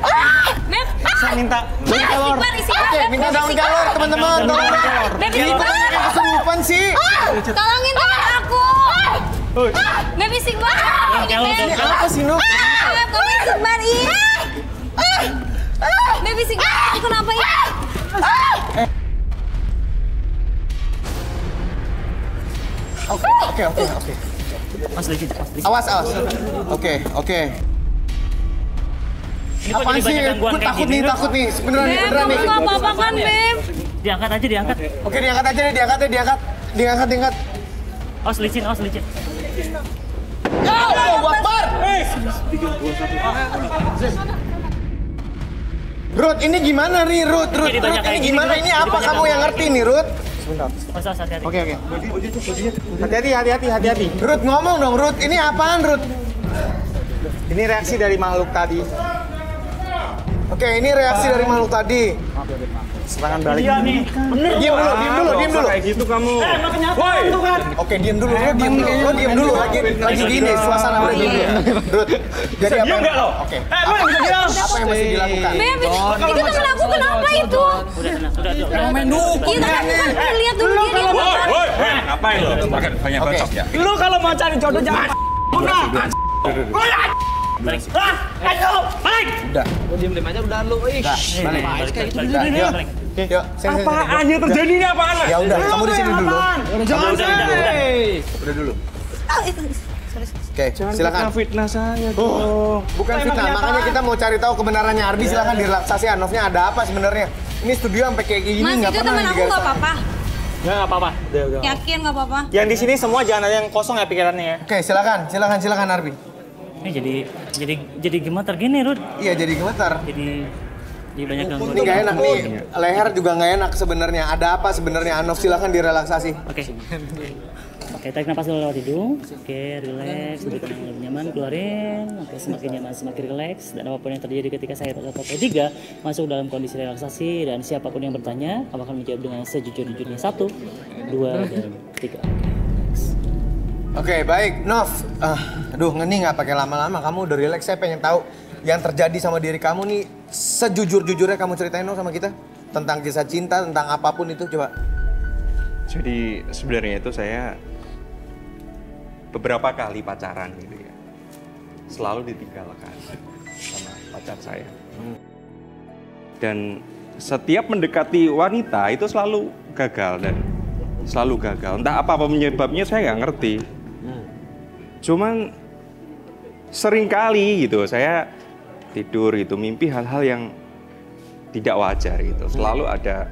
Beb. Saya minta daun kelor. Oke, minta daun kelor, teman-teman. Tolong. Ini kok kayak kesurupan sih? Tolongin teman aku. Beb, bising banget. Apa sih, Nuk? Beb, kamu sebar ini. Beb, bising banget. Kenapa ini? Oke. Mas Leci. Awas. Oke. Apaan sih? Gue takut nih. Beneran nih. Kamu nggak apa-apa kan, Beb? Diangkat aja. Oke, diangkat aja deh. Diangkat. Awas licin. Allahu Akbar! Ruth, ini gimana nih, Ruth? Ini gimana? Ini apa kamu yang ngerti nih, Ruth? Sebentar. Hati-hati. Oke. Hati-hati. Ruth, ngomong dong, Ruth. Ini apaan, Ruth? Ini reaksi dari makhluk tadi. Oke, ini reaksi dari makhluk tadi. Serangan balik. Iya nih. Bener. Diam dulu. Kayak gitu kamu. Emang kenyataan tuh kan. Oke, diam dulu. Lo diam dulu. Lagi gini, suasana udah gini. Ruth, jadi apa? Enggak lo. Oke. Emang bisa diam. Apa yang mesti dilakukan? Beb, itu temen aku kenapa itu? Udah. Main dulu. Iya, tapi kan lihat dulu dia. Woi, ngapain lo? Pakai banyak bacok ya. Lu kalau mau cari jodoh jangan. Balik. Ayo, balik. Udah. Lu diem aja udah lu. Balik. Yuk, apaan yang terjadi ini apaan? Ya udah, kamu di sini dulu. Jangan Udah dulu. Oke, silakan. Jangan fitnah saya dong. Bukan fitnah, makanya kita mau cari tahu kebenarannya Ardi. Silakan direlaksasi. Anofnya ada apa sebenarnya? Ini studio sampai kayak gini Mas, nggak itu pernah teman aku nggak apa-apa. Nggak apa-apa. Yakin nggak apa-apa? Yang di sini semua jangan ada yang kosong ya pikirannya ya. Oke, silakan Ardi. Ini jadi gemetar gini, Rud. Iya, jadi gemetar. Jadi banyak gangguan. Ini nggak enak nih. Leher juga nggak enak sebenarnya. Ada apa sebenarnya? Anof, silakan direlaksasi. Oke, tarik nafas dulu lewat hidung. Oke, relax, lebih tenang, lebih nyaman, keluarin. Oke, semakin nyaman, semakin relax. Dan apapun yang terjadi ketika saya atau 3 masuk dalam kondisi relaksasi, dan siapapun yang bertanya, aku akan menjawab dengan sejujur-jujurnya. 1, 2, dan 3. Oke, baik. Nov, aduh ini nggak pakai lama-lama. Kamu udah relax, saya pengen tahu yang terjadi sama diri kamu nih. Sejujur-jujurnya kamu ceritain dong sama kita. Tentang kisah cinta, tentang apapun itu, coba. Jadi sebenarnya itu saya beberapa kali pacaran gitu ya, selalu ditinggalkan sama pacar saya. Dan setiap mendekati wanita itu selalu gagal. Entah apa penyebabnya saya nggak ngerti. Cuman sering kali gitu saya tidur gitu mimpi hal-hal yang tidak wajar gitu. Selalu ada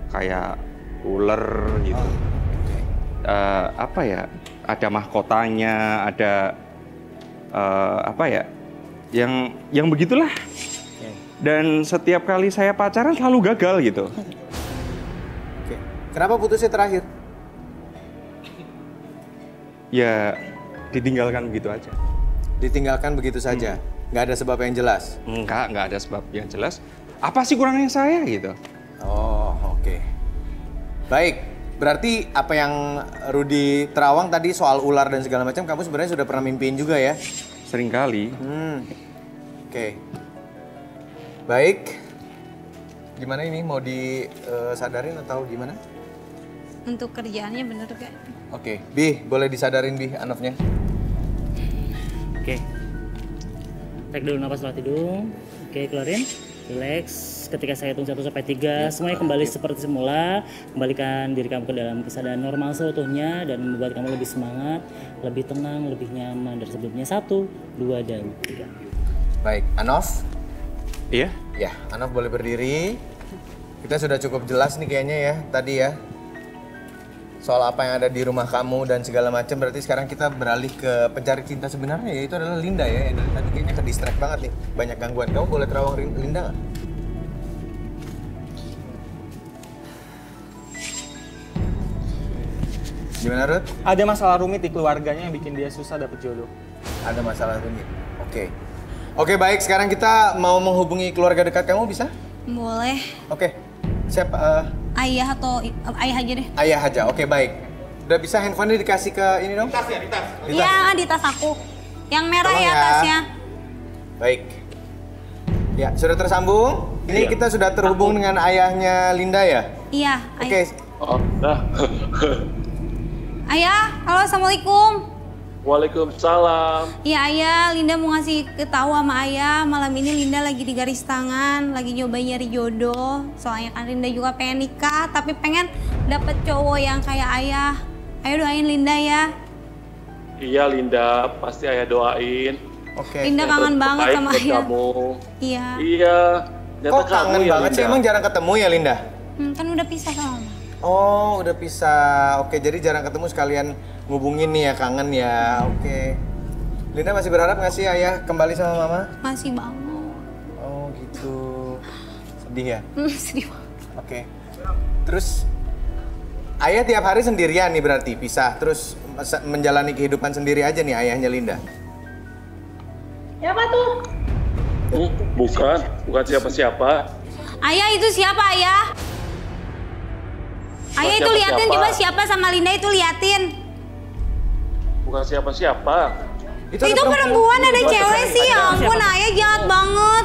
kayak ular gitu. Ada mahkotanya, ada yang begitulah. Dan setiap kali saya pacaran selalu gagal gitu. Oke. Kenapa putusnya terakhir? Ya ditinggalkan begitu aja. Ditinggalkan begitu saja? Nggak ada sebab yang jelas? Nggak ada sebab yang jelas. Apa sih kurangnya saya gitu? Oh, oke. Baik. Berarti apa yang Rudi terawang tadi soal ular dan segala macam, kamu sebenarnya sudah pernah mimpiin juga ya? Sering kali. Oke. Baik. Gimana ini, mau disadarin atau gimana? Untuk kerjaannya bener gak? Oke, Bi, boleh disadarin Bi, Anofnya. Oke. Tarik dulu nafas lewat hidung. Oke, keluarin. Relax. Ketika saya hitung 1 sampai 3, semuanya kembali seperti semula. Kembalikan diri kamu ke dalam kesadaran normal seutuhnya dan membuat kamu lebih semangat, lebih tenang, lebih nyaman dari sebelumnya. 1, 2, dan 3. Baik, Anof. Iya? Ya, Anof boleh berdiri. Kita sudah cukup jelas nih kayaknya ya, tadi ya. Soal apa yang ada di rumah kamu dan segala macam. Berarti sekarang kita beralih ke pencari cinta sebenarnya, yaitu adalah Linda ya. Yang dari tadi kayaknya ke-distract banget nih, banyak gangguan. Kamu boleh terawang Linda nggak? Gimana, Ruth? Ada masalah rumit di keluarganya yang bikin dia susah dapet jodoh. Ada masalah rumit. Oke. Oke, baik. Sekarang kita mau menghubungi keluarga dekat kamu, bisa? Boleh. Oke. Siapa? Ayah atau ayah aja deh. Ayah aja. Oke, baik. Udah bisa handphone-nya dikasih ke ini dong? Di tas ya, di tas. Iya, di tas aku. Yang merah Tolong ya ya. tasnya. Baik. Ya, sudah tersambung. Ini kita sudah terhubung dengan ayahnya Linda ya? Iya, Oke. Oh, dah. Ayah, halo, assalamualaikum. Waalaikumsalam. Iya ayah, Linda mau ngasih ketahu sama ayah, malam ini Linda lagi di garis tangan, lagi nyoba nyari jodoh. Soalnya kan Linda juga pengen nikah, tapi pengen dapet cowok yang kayak ayah. Ayo doain Linda ya. Iya Linda, pasti ayah doain. Oke. Linda kangen banget sama ayah. Kamu. Iya. Iya. Kok kangen banget sih? Emang jarang ketemu ya Linda? Kan udah pisah sama mama. Oh, udah pisah. Oke, jadi jarang ketemu, sekalian ngubungin nih ya, kangen ya. Oke. Linda masih berharap nggak sih ayah kembali sama mama? Masih banget. Oh gitu. Sedih ya? Sedih banget. Oke. Terus ayah tiap hari sendirian nih berarti pisah, terus menjalani kehidupan sendiri aja nih ayahnya Linda? Siapa tuh? Bukan siapa-siapa. Ayah itu siapa ayah? Ayah itu liatin coba siapa sama Linda itu liatin. Bukan siapa-siapa. Itu perempuan ada cewek sih, ya ampun ayah jahat banget.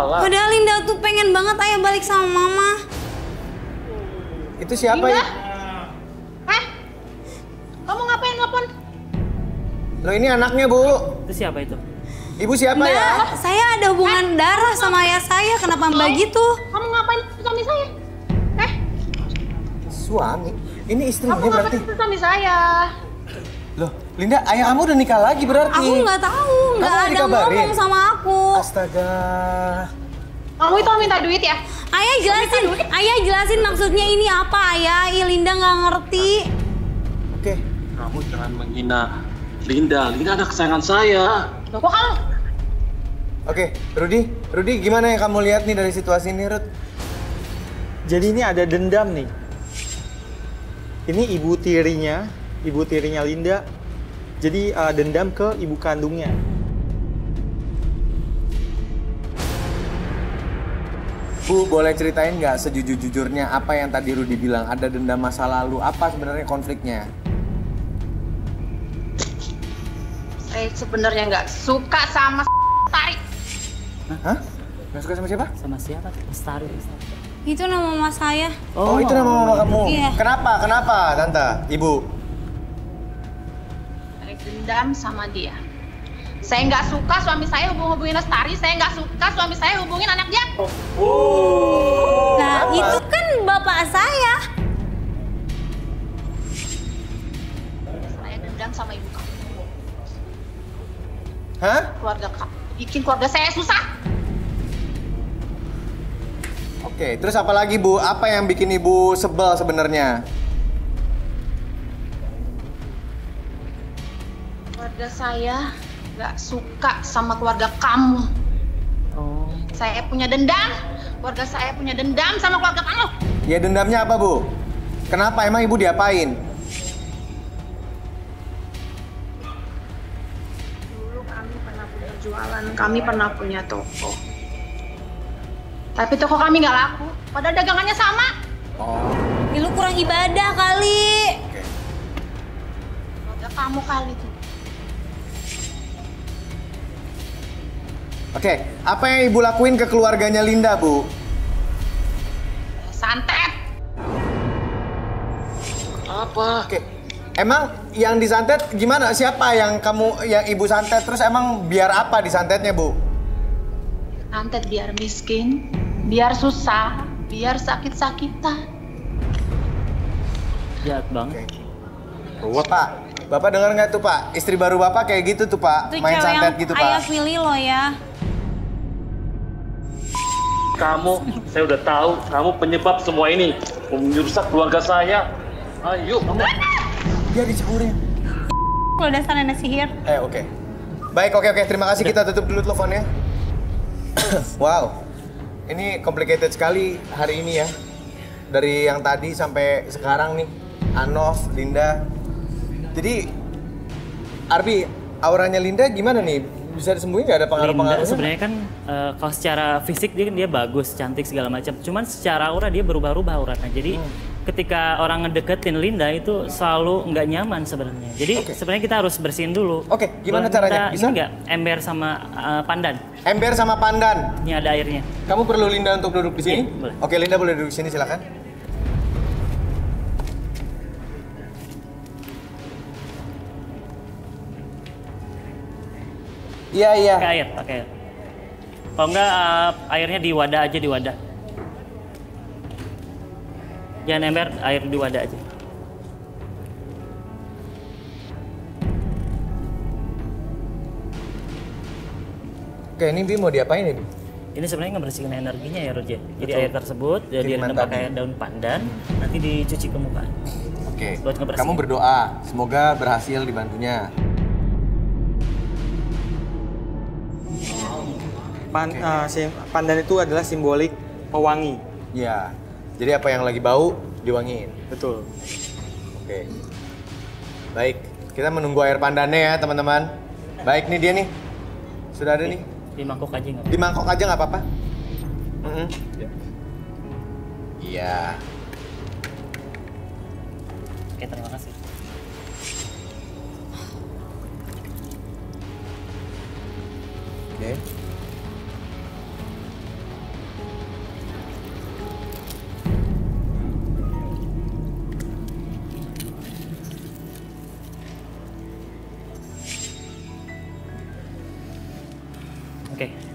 Padahal Linda tuh pengen banget ayah balik sama mama. Itu siapa ya? Hah? Kamu ngapain nelfon? Loh ini anaknya, Bu. Itu siapa itu? Ibu siapa Mbak, ya? saya ada hubungan darah sama ayah saya. Kenapa Mbak gitu? Kamu ngapain suami saya? Suami? Ini istrinya Kamu berarti? ngapain suami saya? Loh, Linda, ayah kamu udah nikah lagi berarti? Aku nggak tahu, nggak Kamu ada dikabarin? ngomong sama aku. Astaga. Kamu itu minta duit ya? Ayah jelasin maksudnya ini apa, Ayah? Linda nggak ngerti. Oke. Kamu jangan menghina Linda. Linda anak kesayangan saya. Loh, kok kamu? Oke, Rudy gimana yang kamu lihat nih dari situasi ini, Rud? Jadi ini ada dendam nih. Ini ibu tirinya Linda. Jadi dendam ke ibu kandungnya. Bu, boleh ceritain nggak sejujur-jujurnya apa yang tadi Rudy bilang? Ada dendam masa lalu, apa sebenarnya konfliknya? Saya sebenarnya nggak suka sama Tarik. Hah? Nggak suka sama siapa? Sama siapa? Lestari. Itu nama mama saya. Oh, itu nama mama kamu? Iya. Kenapa, Tante? Ibu? Saya dendam sama dia. Saya nggak suka suami saya hubungin Lestari. Saya nggak suka suami saya hubungin anak dia. Nah, itu kan bapak saya. Saya dendam sama ibu kamu. Hah? Keluarga kamu. Bikin keluarga saya susah. Oke, terus apa lagi, Bu? Apa yang bikin Ibu sebel sebenarnya? Keluarga saya nggak suka sama keluarga kamu. Saya punya dendam. Keluarga saya punya dendam sama keluarga kamu. Ya dendamnya apa, Bu? Kenapa? Emang Ibu diapain? Dulu kami pernah punya jualan, kami pernah punya toko. Tapi toko kami nggak laku, padahal dagangannya sama. Ya, lu kurang ibadah kali. Keluarga kamu kali tuh. Oke, apa yang Ibu lakuin ke keluarganya Linda, Bu? Santet. Apa? Oke. Emang yang disantet gimana? Siapa yang Ibu santet? Terus emang biar apa disantetnya, Bu? Santet biar miskin, biar susah, biar sakit-sakitan. Jahat banget. Ruwet, Pak. Bapak dengar nggak tuh, Pak? Istri baru Bapak kayak gitu tuh, Pak. Itu Main cewek santet yang gitu, Ayah Pak. pilih loh ya. Kamu, saya udah tahu, kamu penyebab semua ini. Merusak keluarga saya. Ayo, kamu. Dia dicaurin. Lo dasar nenek sihir. Oke. Baik, oke. Terima kasih. Kita tutup dulu teleponnya. Wow. Ini complicated sekali hari ini ya. Dari yang tadi sampai sekarang nih. Anov, Linda. Jadi, Arbi, auranya Linda gimana nih? Bisa disembuhin nggak ada pengaruh-pengaruhnya? Linda sebenarnya kan kalau secara fisik dia bagus, cantik segala macam. Cuman secara aura dia berubah-ubah auranya. Jadi ketika orang ngedeketin Linda itu selalu nggak nyaman sebenarnya. Jadi sebenarnya kita harus bersihin dulu. Oke, gimana caranya? Bisa nggak ember sama pandan? Ember sama pandan. Ini ada airnya. Kamu perlu Linda untuk duduk di sini? Iya, boleh. Oke, Linda boleh duduk di sini, silakan. Iya. Pakai air. Kalau enggak airnya di wadah aja, di wadah. Jangan ember, air di wadah aja. Oke, ini Bi mau diapain ini? Ini sebenarnya ngebersihin energinya ya, Roger. Jadi air tersebut direndam pakai daun pandan, nanti dicuci ke muka. Oke. Buat ngebersihin. Kamu berdoa, semoga berhasil dibantunya. Pandan itu adalah simbolik pewangi. Iya. Jadi apa yang lagi bau diwangiin. Betul. Oke. Baik, kita menunggu air pandannya ya, teman-teman. Baik, nih dia nih. Sudah ada nih. Di mangkok aja nggak apa-apa. Di mangkok aja nggak apa-apa. Iya. Oke, terima kasih. Oke.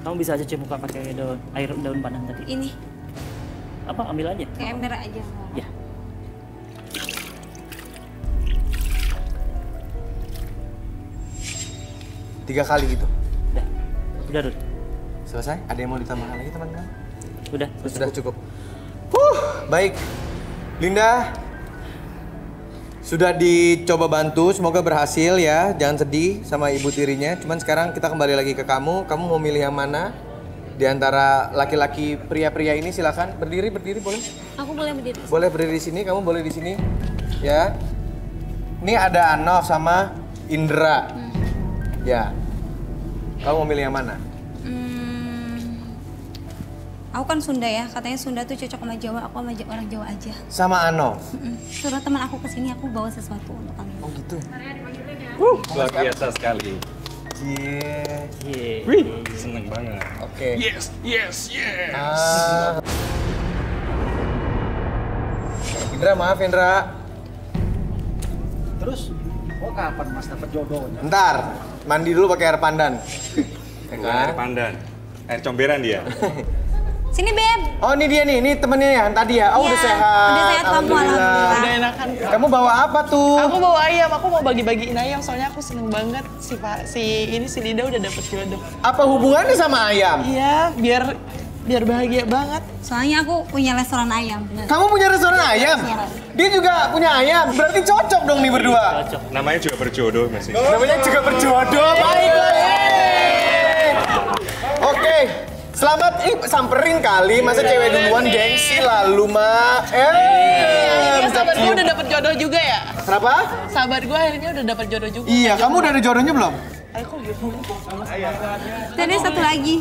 Kamu bisa aja cuci muka pakai air daun pandan tadi. Ini. Apa? Ambil aja. Kayak ember aja. Ya. Tiga kali gitu. Udah, Rud. Selesai? Ada yang mau ditambahkan lagi teman-teman? Sudah cukup. Baik. Linda, sudah dicoba bantu, semoga berhasil ya. Jangan sedih sama ibu tirinya. Cuman sekarang kita kembali lagi ke kamu. Kamu mau milih yang mana? Di antara laki-laki pria-pria ini silakan berdiri boleh? Aku boleh berdiri. Boleh berdiri di sini, kamu boleh di sini. Ya. Ini ada Anov sama Indra. Ya. Kamu mau milih yang mana? Aku kan Sunda ya, katanya Sunda tuh cocok sama Jawa, aku sama orang Jawa aja. Sama Anov? Suruh teman aku kesini, aku bawa sesuatu untuk kamu. Oh gitu? Luar biasa sekali. Wih, seneng banget. Oke. Yes. Indra, maaf Indra. Terus, kapan Mas dapat jodohnya? Ntar, mandi dulu pakai air pandan. Bukan air pandan, air comberan dia. Sini, Beb. Oh, ini dia nih, ini temennya yang tadi ya? Oh, udah sehat. Udah sehat, kamu alhamdulillah. Udah enakan. Kamu bawa apa tuh? Aku bawa ayam, aku mau bagi-bagiin ayam soalnya aku seneng banget si Linda udah dapet jodoh. Apa hubungannya sama ayam? Iya, biar bahagia banget. Soalnya aku punya restoran ayam. Bener. Kamu punya restoran ayam? Dia juga punya ayam, berarti cocok dong nih berdua. Cocok. Namanya juga berjodoh masih. Namanya juga berjodoh, baiklah. Oke, selamat, samperin kali, masa cewek duluan gengsi lalu, Mak. Sahabat gue udah dapet jodoh juga ya? Kenapa? Sahabat gue akhirnya udah dapet jodoh juga. Iya, kamu udah ada jodohnya belum? Aku gitu. Ada satu lagi.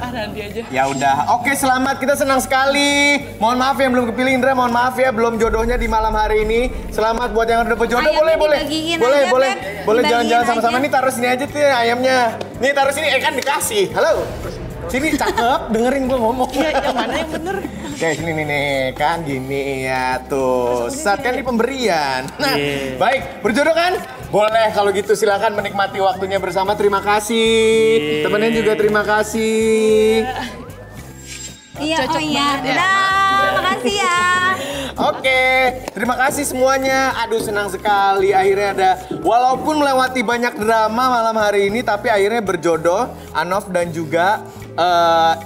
Nanti aja. Ya udah, oke selamat, kita senang sekali. Mohon maaf yang belum kepilih Indra, mohon maaf ya belum jodohnya di malam hari ini. Selamat buat yang udah dapet jodoh, boleh jalan-jalan sama-sama. Nih taruh sini aja tuh ayamnya. Nih taruh sini, kan dikasih. Halo. Sini cakep, dengerin gue ngomong. Iya, yang mana yang bener? Oke, sini nih, kan gini ya tuh. Saat kan ini pemberian. Nah, baik, berjodoh kan? Boleh kalau gitu silakan menikmati waktunya bersama. Terima kasih. Temennya juga terima kasih. Iya, oh iya. Makasih ya. Oke, terima kasih semuanya. Aduh, senang sekali akhirnya ada, walaupun melewati banyak drama malam hari ini, tapi akhirnya berjodoh Anov dan juga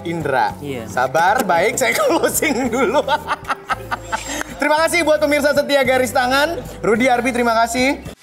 Indra. Sabar, baik, saya closing dulu. Terima kasih buat pemirsa setia Garis Tangan. Rudy Arbi, terima kasih.